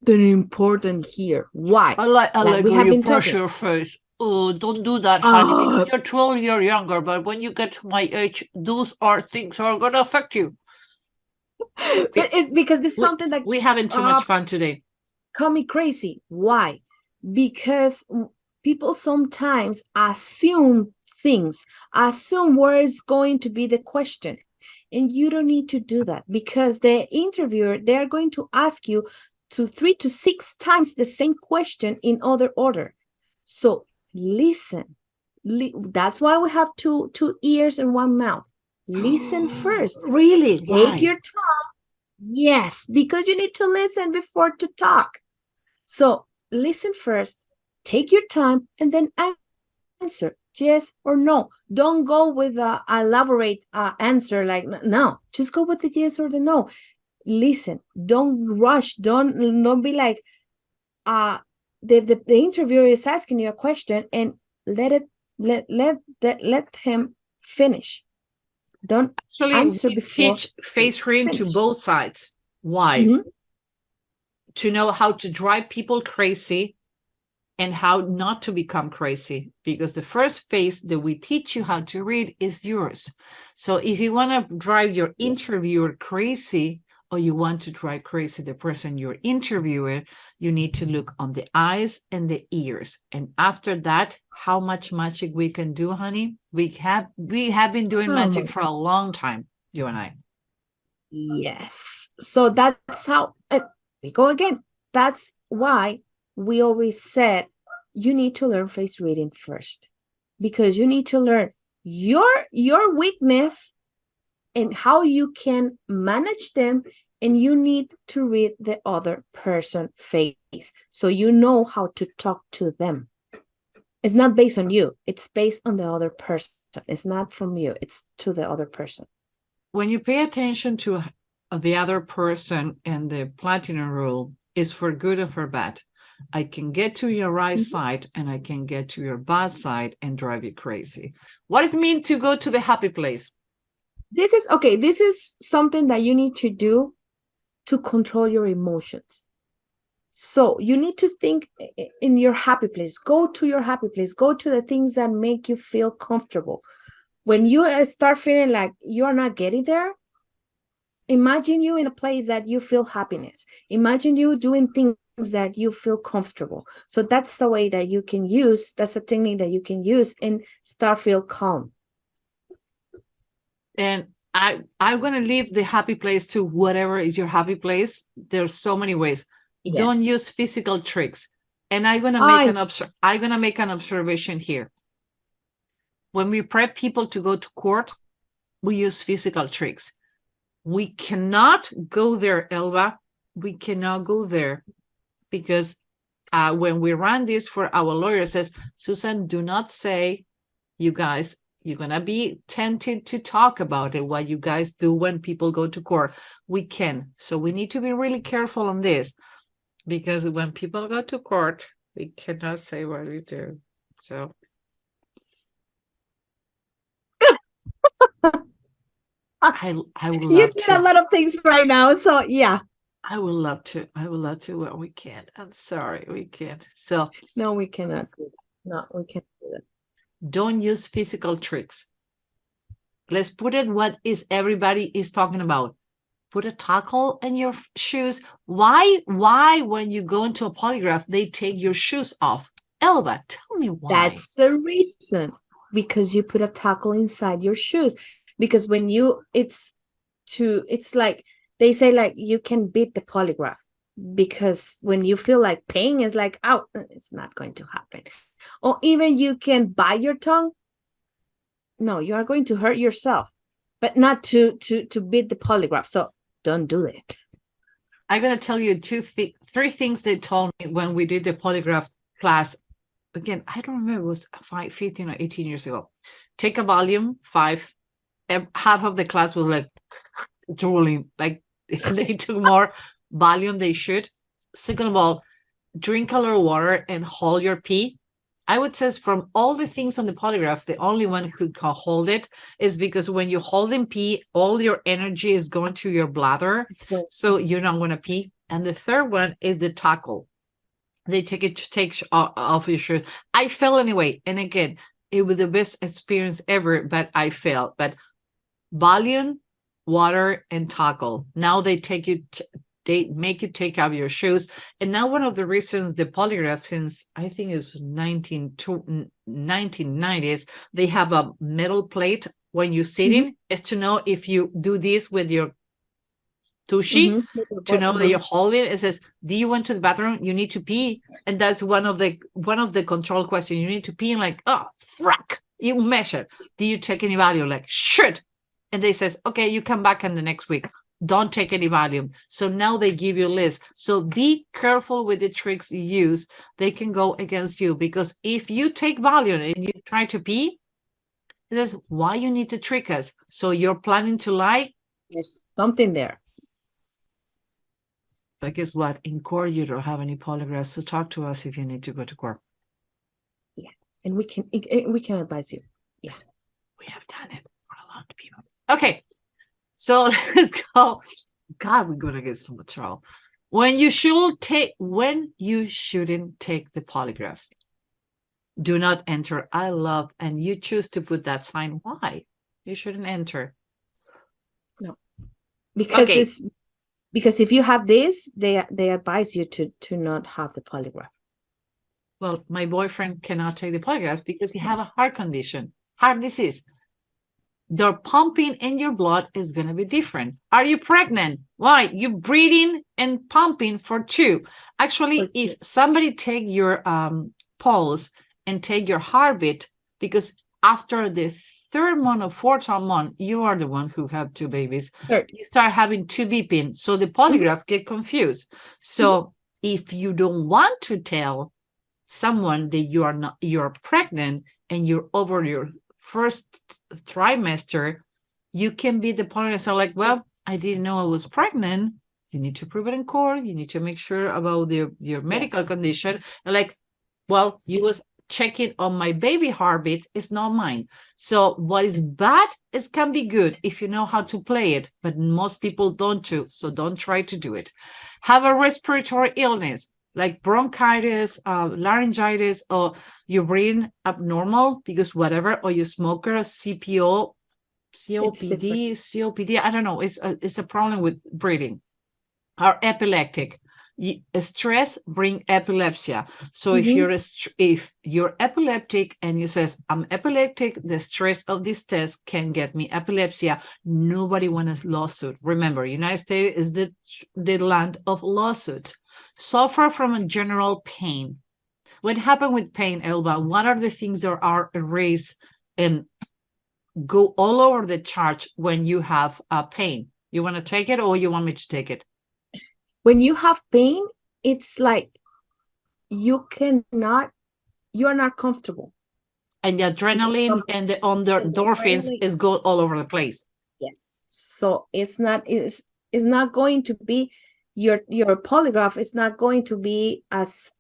important here. Why? I like we have you been brush talking. your face. Oh, don't do that, honey, because you're 12 years younger, but when you get to my age, those are things are going to affect you. But it's because this is something that we're having too much fun today. Call me crazy. Why? Because people sometimes assume things, assume where is going to be the question. And you don't need to do that, because the interviewer, they're going to ask you 3 to 6 times the same question in other order. So listen. That's why we have two ears and one mouth. Listen first. Really? Take your time. Yes, because you need to listen before to talk. So listen first, take your time, and then answer yes or no. Don't go with an elaborate answer like no. Just go with the yes or the no. Listen. Don't rush. Don't be like the interviewer is asking you a question, and let him finish. Don't answer before. Teach face reading to both sides. Why? Mm-hmm. To know how to drive people crazy and how not to become crazy, because the first face that we teach you how to read is yours. So if you want to drive your interviewer crazy, or you want to drive crazy the person you're interviewing, you need to look on the eyes and the ears. And after that, how much magic we can do, honey? We have been doing magic for a long time, you and I. Yes. So that's how we go again. That's why we always said you need to learn face reading first, because you need to learn your weakness and how you can manage them, and you need to read the other person's face so you know how to talk to them. It's not based on you, it's based on the other person. It's not from you, it's to the other person. When you pay attention to the other person, and the platinum rule is for good and for bad. I can get to your right side and I can get to your bad side and drive you crazy. What does it mean to go to the happy place? This is something that you need to do to control your emotions. So you need to think in your happy place. Go to your happy place. Go to the things that make you feel comfortable. When you start feeling like you're not getting there, imagine you in a place that you feel happiness. Imagine you doing things that you feel comfortable. So that's the way that you can use, that's a technique that you can use and start feel calm. And I'm going to leave the happy place to whatever is your happy place. There's so many ways. Yeah. Don't use physical tricks. And I'm going to make an observation here. When we prep people to go to court, we use physical tricks. We cannot go there, Elba. We cannot go there because when we run this for our lawyer, says, Susan, do not say, you guys, you're going to be tempted to talk about it, what you guys do when people go to court. We can. So we need to be really careful on this, because when people go to court, we cannot say what we do. So. I would love you did a lot of things right now, so yeah. I would love to. Well, we can't. I'm sorry, we can't. So no, we cannot. No, we can't do that. Don't use physical tricks. Let's put it what is everybody is talking about. Put a tackle in your shoes. Why when you go into a polygraph, they take your shoes off? Elba, tell me why. That's the reason. Because you put a tackle inside your shoes. Because when it's like they say, like, you can beat the polygraph, because when you feel like pain is like, oh, it's not going to happen. Or even you can bite your tongue. No, you are going to hurt yourself, but not to beat the polygraph. So don't do it. I'm going to tell you three things they told me when we did the polygraph class. Again, I don't remember, it was 15 or 18 years ago. Take a volume, 5. Half of the class was like drooling, like they took more volume they should. Second of all, drink a little water and hold your pee. I would say from all the things on the polygraph, the only one who can hold it is because when you hold and pee, all your energy is going to your bladder, so you're not going to pee. And the third one is the tackle. They take off your shirt. I fell anyway, and again, it was the best experience ever, but I failed. But volume, water, and tackle. Now they take you. They make you take off your shoes. And now one of the reasons the polygraph, since I think it was 1990s, they have a metal plate when you're sitting, is to know if you do this with your tushy, to know that you're holding it. It says, do you went to the bathroom? You need to pee. And that's one of the control questions. You need to pee, and like, oh, frack. You measure. Do you take any value? Like, should. And they says, okay, you come back in the next week. Don't take any Valium. So now they give you a list. So be careful with the tricks you use. They can go against you, because if you take Valium and you try to pee, it says, why you need to trick us? So you're planning to lie? There's something there. But guess what? In court, you don't have any polygraphs. So talk to us if you need to go to court. Yeah. And we can advise you. Yeah. We have done it for a lot of people. Okay. So let's go. God, we're gonna get so much trouble. When you shouldn't take the polygraph, do not enter. I love, and you choose to put that sign. Why? You shouldn't enter. No, because Because if you have this, they advise you to not have the polygraph. Well, my boyfriend cannot take the polygraph because he have a heart condition, heart disease. The pumping in your blood is going to be different. Are you pregnant? Why? You breathing and pumping for 2. Actually, if somebody take your pulse and take your heartbeat, because after the 3rd month or 4th month, you are the one who have 2 babies. Sure. You start having 2 beeping. So the polygraph get confused. So if you don't want to tell someone that you're pregnant and you're over your 1st trimester, you can be the polygraph and say like, well, I didn't know I was pregnant. You need to prove it in court. You need to make sure about your medical condition. And like, well, you was checking on my baby heartbeat. It's not mine. So what is bad is can be good if you know how to play it, but most people don't do. So don't try to do it. Have a respiratory illness like bronchitis, laryngitis, or your breathing abnormal because whatever, or you smoker, COPD, I don't know. It's a problem with breathing. Or epileptic. Stress bring epilepsy. So if you're epileptic and you says I'm epileptic, the stress of this test can get me epilepsy. Nobody wants a lawsuit. Remember, United States is the land of lawsuit. Suffer from a general pain. What happened with pain, Elba? What are the things that are erased and go all over the chart when you have pain? You want to take it or you want me to take it? When you have pain, it's like you are not comfortable. And the adrenaline and the endorphins is go all over the place. Yes. So it's not going to be your polygraph is not going to be as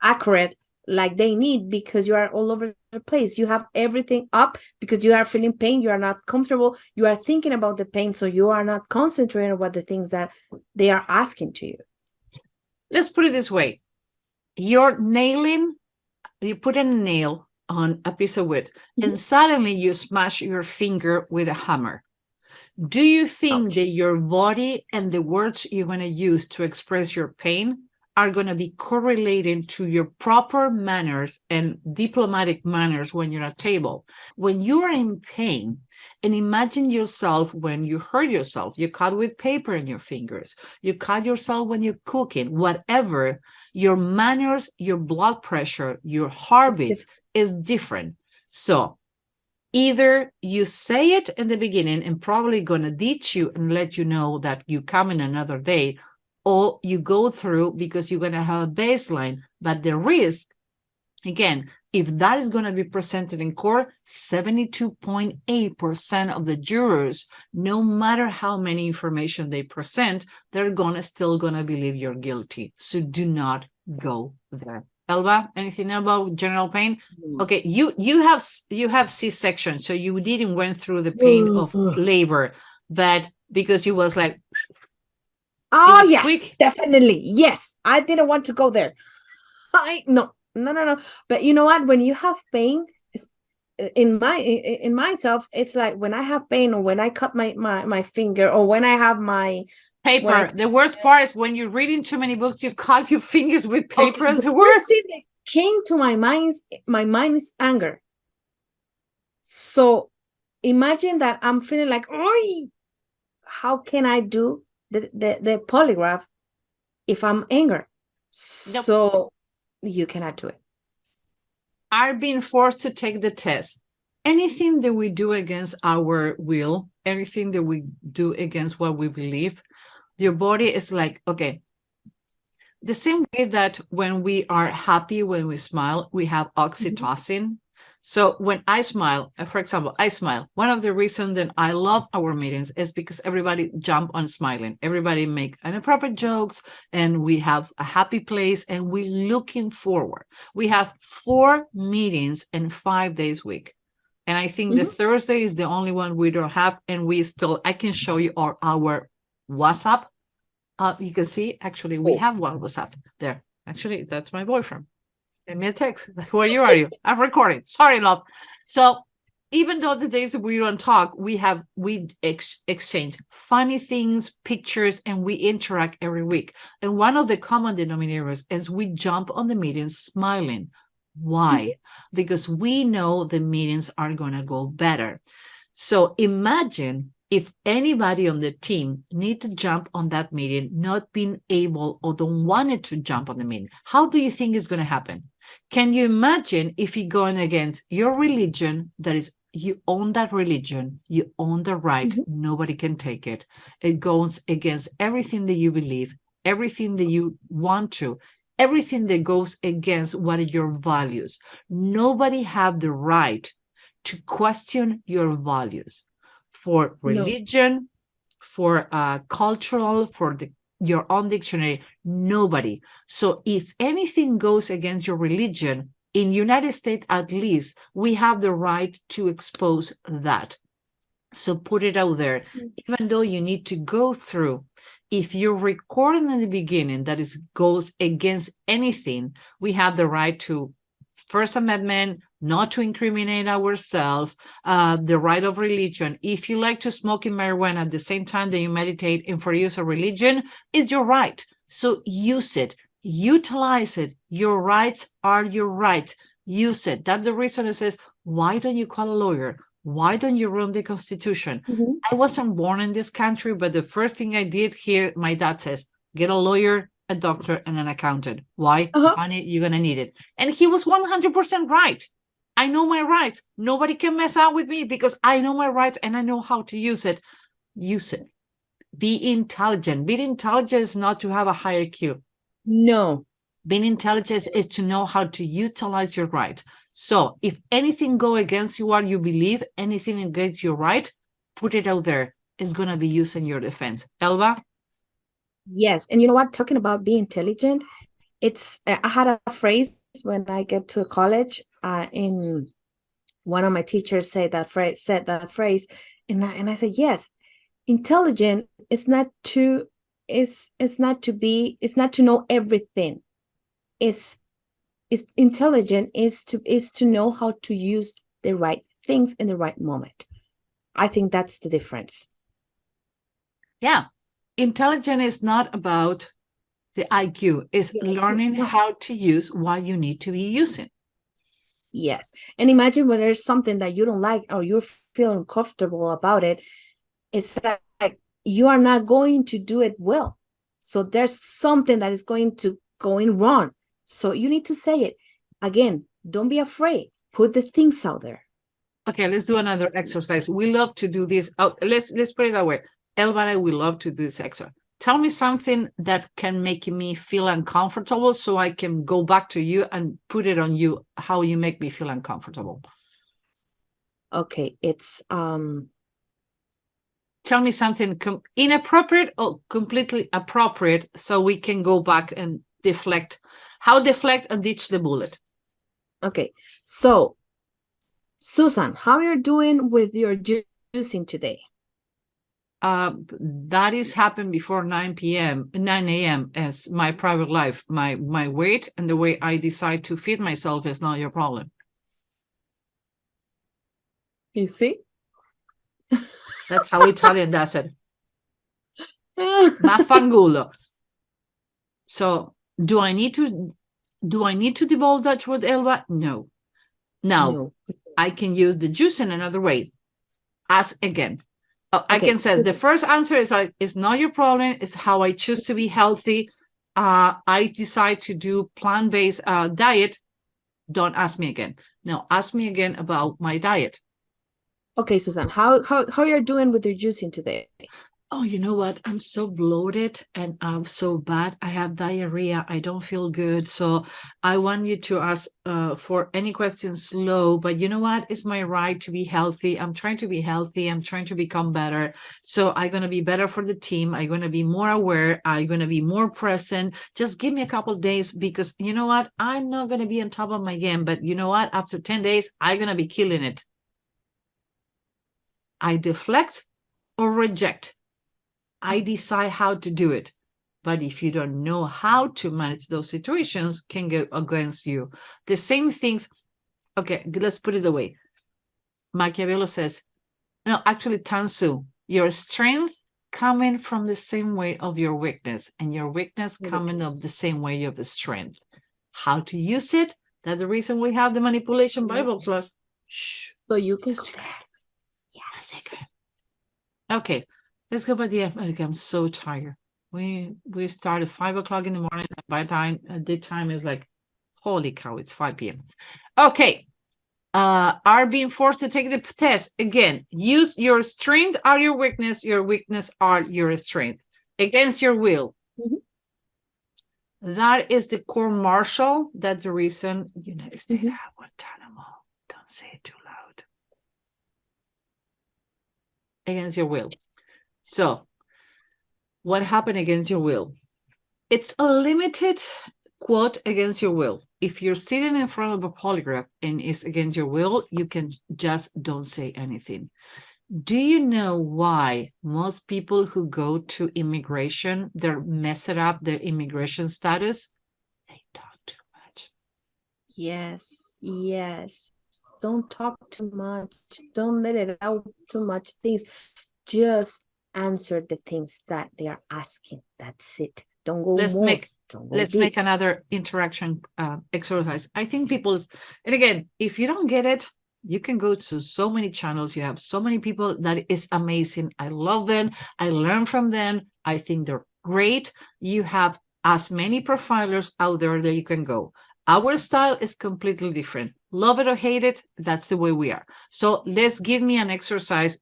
accurate like they need, because you are all over the place. You have everything up because you are feeling pain. You are not comfortable. You are thinking about the pain. So you are not concentrating on what the things that they are asking to you. Let's put it this way. You're nailing, you put a nail on a piece of wood and suddenly you smash your finger with a hammer. Do you think that your body and the words you're going to use to express your pain are going to be correlated to your proper manners and diplomatic manners when you're at table? When you are in pain, and imagine yourself when you hurt yourself, you cut with paper in your fingers, you cut yourself when you're cooking, whatever, your manners, your blood pressure, your heartbeat is different. So either you say it in the beginning and probably going to ditch you and let you know that you come in another day, or you go through because you're going to have a baseline. But the risk, again, if that is going to be presented in court, 72.8% of the jurors, no matter how many information they present, they're still going to believe you're guilty. So do not go there. Elba, anything about general pain? Okay, you have C-section, so you didn't went through the pain of labor, but because you was like, oh yeah, quick. Definitely, yes. I didn't want to go there. No. But you know what? When you have pain, in myself, it's like when I have pain, or when I cut my finger, or when I have my paper. The worst part is when you're reading too many books, you cut your fingers with paper. The worst thing that came to my mind is anger. So imagine that I'm feeling like, oh, how can I do the polygraph if I'm angry? Nope. So you cannot do it. Are being forced to take the test. Anything that we do against our will, anything that we do against what we believe, your body is like, okay, the same way that when we are happy, when we smile, we have oxytocin. So when I smile, for example, I smile. One of the reasons that I love our meetings is because everybody jump on smiling. Everybody make inappropriate jokes, and we have a happy place, and we're looking forward. We have 4 meetings in 5 days a week. And I think the Thursday is the only one we don't have. And I can show you our WhatsApp. You can see, actually, we have one WhatsApp there. Actually, that's my boyfriend. Send me a text. Where are you? I'm recording. Sorry, love. So even though the days we don't talk, we exchange funny things, pictures, and we interact every week. And one of the common denominators is we jump on the meetings smiling. Why? Because we know the meetings are going to go better. So imagine if anybody on the team need to jump on that meeting, not being able or don't want it to jump on the meeting. How do you think it's going to happen? Can you imagine if you're going against your religion, that is, you own that religion, you own the right, nobody can take it. It goes against everything that you believe, everything that you want to, everything that goes against what are your values. Nobody have the right to question your values for religion, for cultural, for your own dictionary, nobody. So if anything goes against your religion, in United States at least, we have the right to expose that. So put it out there, even though you need to go through. If you're recording in the beginning that goes against anything, we have the right to First Amendment, not to incriminate ourselves, the right of religion. If you like to smoke in marijuana at the same time that you meditate and for use of religion, it's your right. So use it, utilize it. Your rights are your rights. Use it. That's the reason it says, why don't you call a lawyer? Why don't you run the Constitution? I wasn't born in this country, but the first thing I did here, my dad says, get a lawyer, a doctor, and an accountant. Why? Honey, you're going to need it. And he was 100% right. I know my rights. Nobody can mess out with me because I know my rights and I know how to use it. Use it. Be intelligent. Being intelligent is not to have a higher IQ. No. Being intelligent is to know how to utilize your right. So if anything go against you, what you believe, anything against your right, put it out there. It's going to be used in your defense. Elba? Yes. And you know what? Talking about being intelligent, I had a phrase when I get to college, in one of my teachers said that phrase, and I said, yes, intelligent is not to know everything. Is intelligent is to know how to use the right things in the right moment. I think that's the difference. Yeah. Intelligent is not about the IQ. It's learning how to use what you need to be using. Yes. And imagine when there's something that you don't like or you feel uncomfortable about it, it's like you are not going to do it well. So there's something that is going wrong. So you need to say it. Again, don't be afraid. Put the things out there. Okay, let's do another exercise. We love to do this. Let's put it that way. Elba and I, we love to do this exercise. Tell me something that can make me feel uncomfortable so I can go back to you and put it on you, how you make me feel uncomfortable. Okay, it's tell me something inappropriate or completely appropriate so we can go back and deflect. How deflect and ditch the bullet. Okay, so Susan, how are you doing with your juicing today? That is happened before 9 a.m. as my private life. My weight and the way I decide to feed myself is not your problem. You see? That's how Italian does it. Vaffanculo. So do I need to divulge with Elba? No. Now, no. I can use the juice in another way. Ask again. I can say the first answer is like, it's not your problem. It's how I choose to be healthy. I decide to do plant-based diet. Don't ask me again. No, ask me again about my diet. Okay, Susan, how you're doing with your juicing today? Oh, you know what? I'm so bloated and I'm so bad. I have diarrhea. I don't feel good. So I want you to ask for any questions slow. But you know what? It's my right to be healthy. I'm trying to be healthy. I'm trying to become better. So I'm going to be better for the team. I'm going to be more aware. I'm going to be more present. Just give me a couple of days because you know what? I'm not going to be on top of my game. But you know what? After 10 days, I'm going to be killing it. I deflect or reject. I decide how to do it. But if you don't know how to manage those situations, can go against you. The same things. Okay, let's put it away. Machiavelli says, no, actually, Tansu, your strength coming from the same way of your weakness, and your weakness coming of the same way of the strength. How to use it? That's the reason we have the manipulation Bible class. Shh. So you can. Yes. Okay, let's go by the end. I'm so tired. We start at 5 o'clock in the morning. By the time is like, holy cow, it's 5 p.m. Okay. Are being forced to take the test. Again, use your strength or your weakness or your strength against your will. That is the court martial. That's the reason United States have Guantanamo. Don't say it too loud. Against your will. So, what happened against your will? It's a limited quote against your will. If you're sitting in front of a polygraph and it's against your will, you can just don't say anything. Do you know why most people who go to immigration, they're messing up their immigration status? They talk too much. Yes. Don't talk too much. Don't let it out too much things. Just answer the things that they are asking. That's it. Don't go more. Let's make another interaction exercise. I think and again, if you don't get it, you can go to so many channels. You have so many people that is amazing. I love them. I learn from them. I think they're great. You have as many profilers out there that you can go. Our style is completely different. Love it or hate it, that's the way we are. So let's give me an exercise.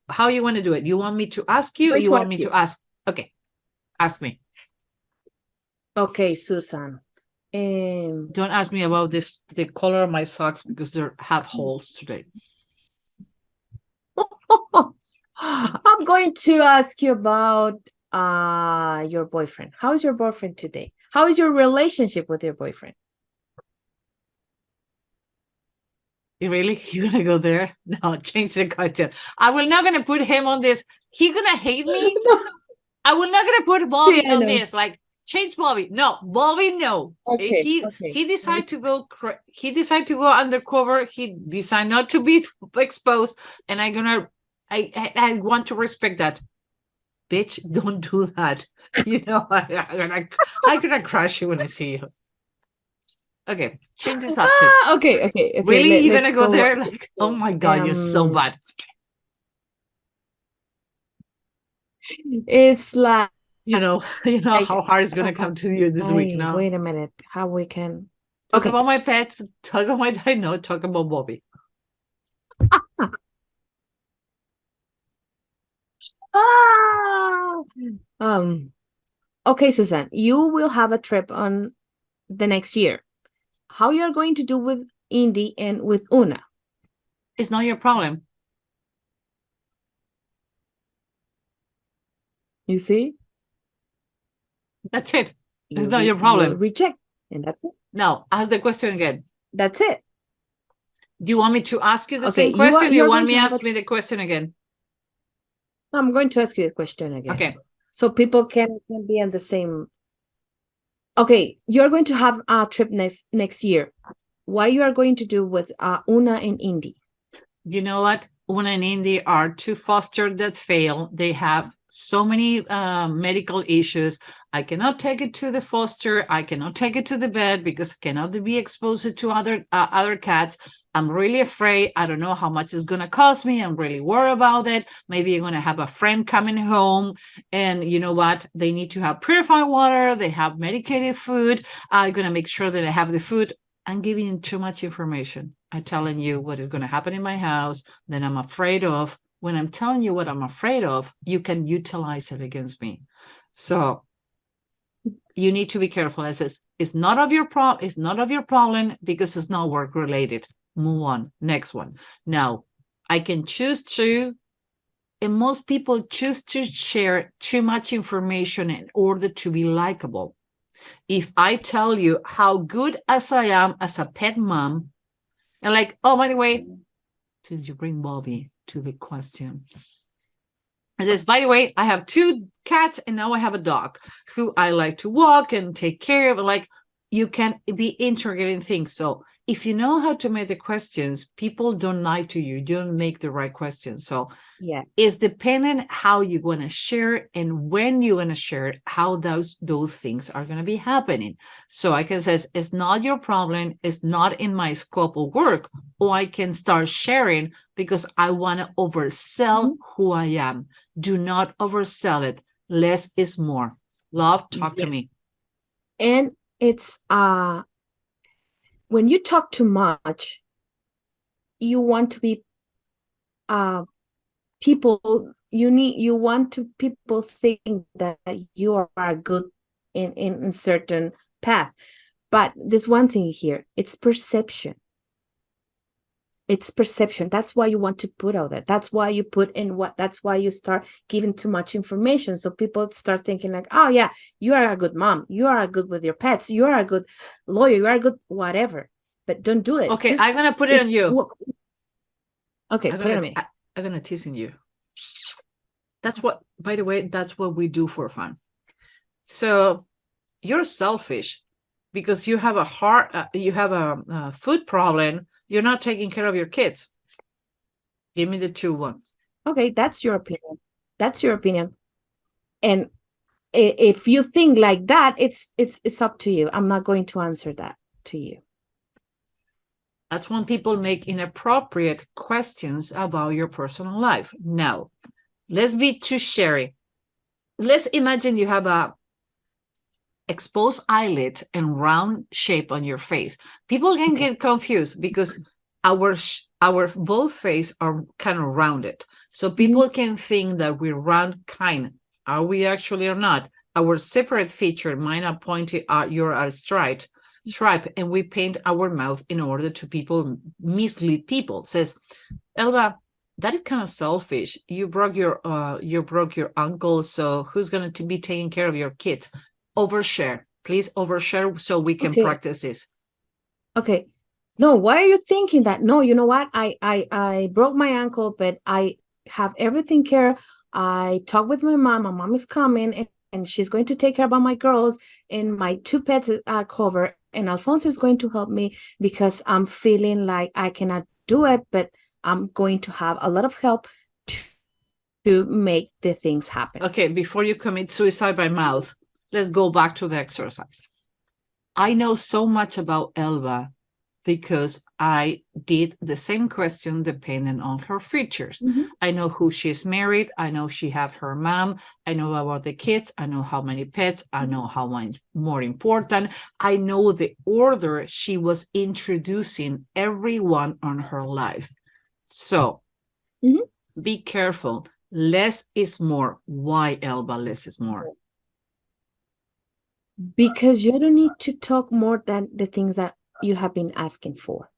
How you want to do it? You want me to ask you? Or you want me to ask? Okay, ask me. Okay, Susan. Don't ask me about the color of my socks because they have holes today. I'm going to ask you about your boyfriend. How is your boyfriend today? How is your relationship with your boyfriend? Really? You're gonna go there? No, change the question. I will not gonna put him on this. He's gonna hate me. I will not gonna put Bobby on this. Like, change Bobby. No, Bobby, no. Okay. He decided to go. He decided to go undercover. He decided not to be exposed, and I want to respect that. Bitch, don't do that. You know, I'm gonna crush you when I see you. Okay, change this up. Okay. Really, you're gonna go there? Like, oh my god, you're so bad. It's like, you know how hard it's gonna come to you this week now. Wait a minute, how we can talk about my pets, talk about my dino, talk about Bobby. Okay, Susan, you will have a trip on the next year. How you are going to do with Indy and with Una? It's not your problem. You see? That's it. It's not your problem. Reject, and that's it. No, ask the question again. That's it. Do you want me to ask you the same question? Or you want me to ask me the question again? I'm going to ask you the question again. Okay. So people can be on the same. Okay, you're going to have a trip next year. What you are going to do with Una and Indy? You know what? Una and Indy are two foster that fail. They have so many medical issues. I cannot take it to the foster. I cannot take it to the vet because I cannot be exposed to other cats. I'm really afraid. I don't know how much it's going to cost me. I'm really worried about it. Maybe I'm going to have a friend coming home, and you know what? They need to have purified water. They have medicated food. I'm going to make sure that I have the food. I'm giving you too much information. I'm telling you what is going to happen in my house that I'm afraid of. When I'm telling you what I'm afraid of, you can utilize it against me. So you need to be careful. I says, it's not of your problem. It's not of your problem because it's not work related. Move on. Next one. Now, I can choose to, and most people choose to share too much information in order to be likable. If I tell you how good as I am as a pet mom, and like, oh, by the way, since you bring Bobby to the question, it says, by the way, I have 2 cats and now I have a dog who I like to walk and take care of. Like, you can be integrating things. So if you know how to make the questions, people don't lie to you. You don't make the right questions. So Yeah. it's dependent how you're going to share and when you're going to share it, how those things are going to be happening. So I can say, it's not your problem. It's not in my scope of work. Or I can start sharing because I want to oversell who I am. Do not oversell it. Less is more. Love, talk to me. And it's when you talk too much, you want to be people, you want to people think that you are good in certain path. But there's one thing here, it's perception. It's perception. That's why you want to put out there. That's why you put in that's why you start giving too much information. So people start thinking like, oh yeah, you are a good mom. You are good with your pets. You are a good lawyer. You are a good whatever. But don't do it. Okay, I'm going to put it on you. Okay, put it on me. I'm going to teasing you. That's what, by the way, that's what we do for fun. So you're selfish because you have a food problem. You're not taking care of your kids. Give me the true one. Okay, that's your opinion. That's your opinion. And if you think like that, it's up to you. I'm not going to answer that to you. That's when people make inappropriate questions about your personal life. Now, let's be too sharing. Let's imagine you have a exposed eyelid and round shape on your face. People can get confused because our both face are kind of rounded. So people can think that we're round kind. Are we actually or not? Our separate feature, mine are pointed, you're a stripe, and we paint our mouth in order to mislead people. It says, Elba, that is kind of selfish. You broke your uncle, so who's going to be taking care of your kids? Overshare. Please overshare so we can practice this. Okay. No, why are you thinking that? No, you know what? I broke my ankle, but I have everything care. I talked with my mom. My mom is coming and she's going to take care about my girls, and my 2 pets are covered. And Alfonso is going to help me because I'm feeling like I cannot do it, but I'm going to have a lot of help to make the things happen. Okay, before you commit suicide by mouth, let's go back to the exercise. I know so much about Elba because I did the same question depending on her features. I know who she's married. I know she have her mom. I know about the kids. I know how many pets. I know how much more important. I know the order she was introducing everyone on her life. So be careful. Less is more. Why, Elba, less is more? Because you don't need to talk more than the things that you have been asking for.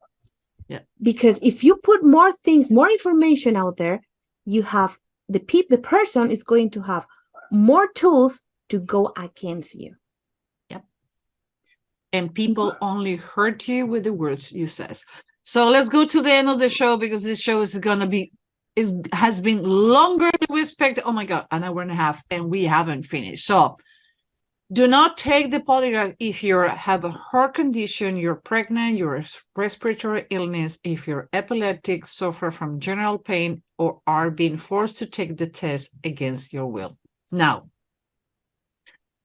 Yeah. Because if you put more things, more information out there, you have the person is going to have more tools to go against you. Yep. And people only hurt you with the words you say. So let's go to the end of the show because this show is going to be has been longer than we expected. Oh my God, an hour and a half, and we haven't finished. So do not take the polygraph if you have a heart condition, you're pregnant, you're a respiratory illness, if you're epileptic, suffer from general pain, or are being forced to take the test against your will. Now,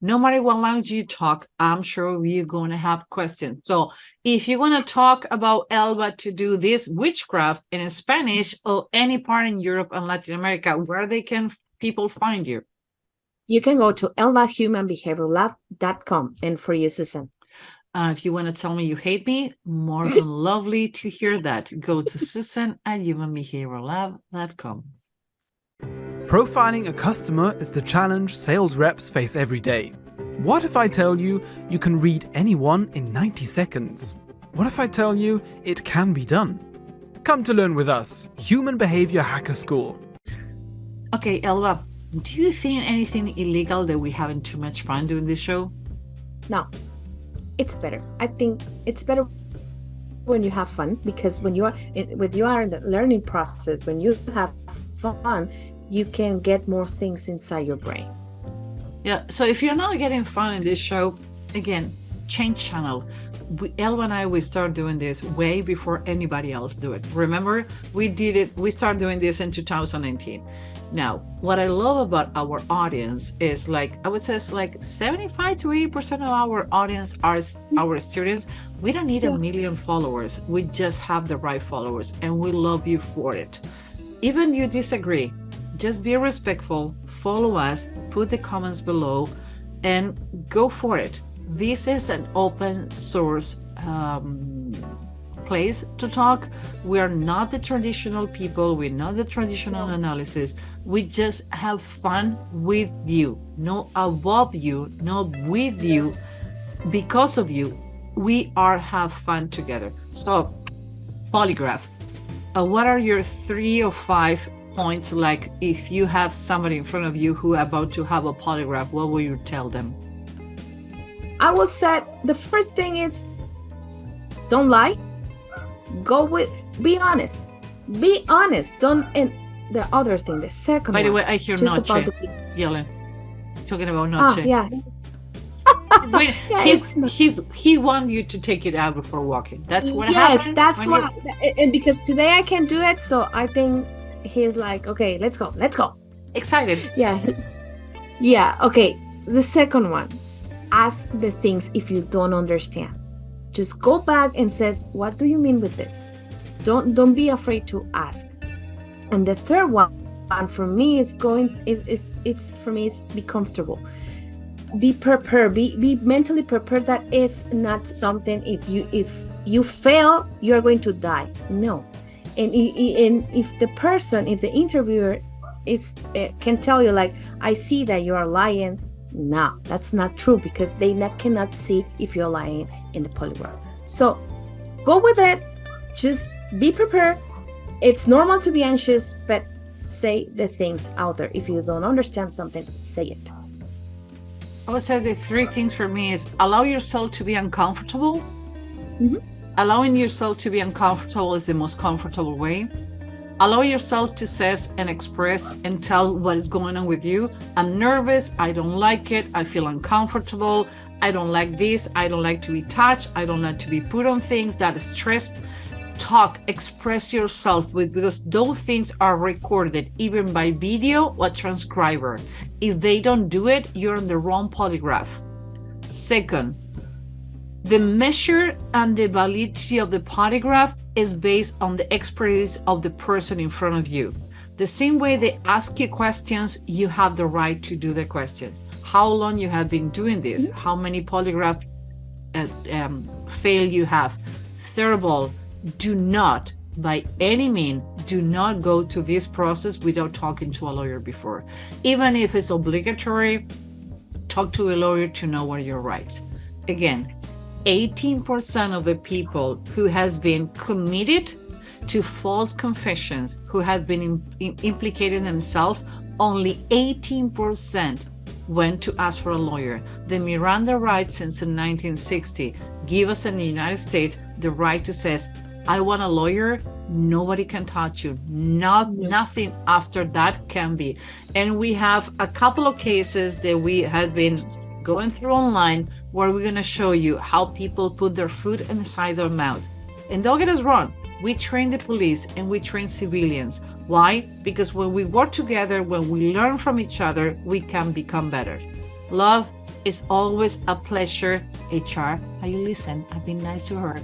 no matter what language you talk, I'm sure you're going to have questions. So if you want to talk about Elba to do this witchcraft in Spanish or any part in Europe and Latin America, where can people find you? You can go to elbahumanbehaviorlab.com. And for you, Susan. If you want to tell me you hate me, more than lovely to hear that. Go to Susan at humanbehaviorlab.com. Profiling a customer is the challenge sales reps face every day. What if I tell you you can read anyone in 90 seconds? What if I tell you it can be done? Come to learn with us, Human Behavior Hacker School. Okay, Elba, do you think anything illegal that we're having too much fun doing this show? No, it's better. I think it's better when you have fun, because when you are in the learning process, when you have fun, you can get more things inside your brain. Yeah, so if you're not getting fun in this show, again, change channel. Elva and I, we started doing this way before anybody else do it. Remember, we started doing this in 2019. Now, what I love about our audience is, like, I would say it's like 75 to 80% of our audience are our students. We don't need a million followers. We just have the right followers, and we love you for it. Even you disagree, just be respectful, follow us, put the comments below, and go for it. This is an open source place to talk. We are not the traditional people. We're not the traditional analysis. We just have fun with you, not above you, not with you, because of you. We have fun together. So, Polygraph, what are your 3 or 5 points? Like, if you have somebody in front of you who are about to have a polygraph, what will you tell them? I will say the first thing is, don't lie. Be honest. Be honest. Don't. And the other thing, the second By the one, way, I hear just noche about yelling, talking about noche. yeah. Wait, Yeah, he wants you to take it out before walking. That's what yes, happened. that's when why. And because today I can't do it, so I think he's like, okay, let's go. Excited. Yeah. Yeah. Okay. The second one, ask the things if you don't understand. Just go back and says, what do you mean with this? Don't be afraid to ask. And the third one, for me, it's be comfortable. Be prepared. Be mentally prepared. That is not something. If you fail, you're going to die. No. And if the interviewer can tell you, like, I see that you are lying. No, that's not true, because they cannot see if you're lying in the polygraph. So go with it. Just be prepared. It's normal to be anxious, but say the things out there. If you don't understand something, say it. I would say the 3 things for me is allow yourself to be uncomfortable. Mm-hmm. Allowing yourself to be uncomfortable is the most comfortable way. Allow yourself to say and express and tell what is going on with you. I'm nervous. I don't like it. I feel uncomfortable. I don't like this. I don't like to be touched. I don't like to be put on things. That is stress. Talk, express yourself because those things are recorded even by video or transcriber. If they don't do it, you're on the wrong polygraph. Second, the measure and the validity of the polygraph is based on the expertise of the person in front of you. The same way they ask you questions, you have the right to do the questions. How long you have been doing this? How many polygraph fail you have? Third of all, do not, by any means, do not go to this process without talking to a lawyer before. Even if it's obligatory, talk to a lawyer to know what are your rights. Again, 18% of the people who has been committed to false confessions, who have been implicating themselves, only 18% went to ask for a lawyer. The Miranda rights since 1960 give us in the United States the right to say, I want a lawyer, nobody can touch you. Nothing after that can be. And we have a couple of cases that we have been going through online where we're going to show you how people put their food inside their mouth. And don't get us wrong, we train the police and we train civilians. Why? Because when we work together, when we learn from each other, we can become better. Love, it's always a pleasure. HR, how you listen? I've been nice to her.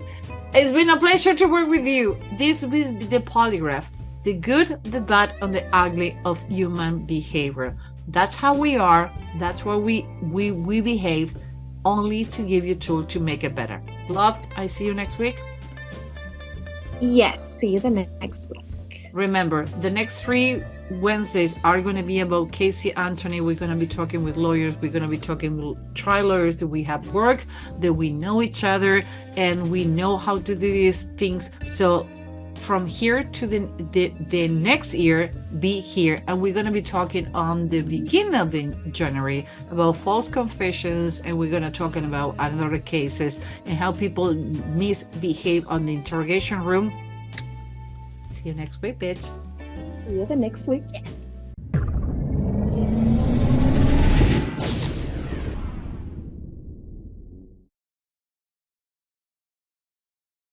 It's been a pleasure to work with you. This is the polygraph, the good, the bad, and the ugly of human behavior. That's how we are. That's why we behave, only to give you a tool to make it better. Love, I see you next week. Yes, see you the next week. Remember, the next 3 Wednesdays are going to be about Casey Anthony. We're going to be talking with lawyers. We're going to be talking with trial lawyers that we have work, that we know each other, and we know how to do these things. So from here to the next year, be here. And we're going to be talking on the beginning of the January about false confessions, and we're going to talk about other cases and how people misbehave on the interrogation room. See you next week, bitch. See you the next week.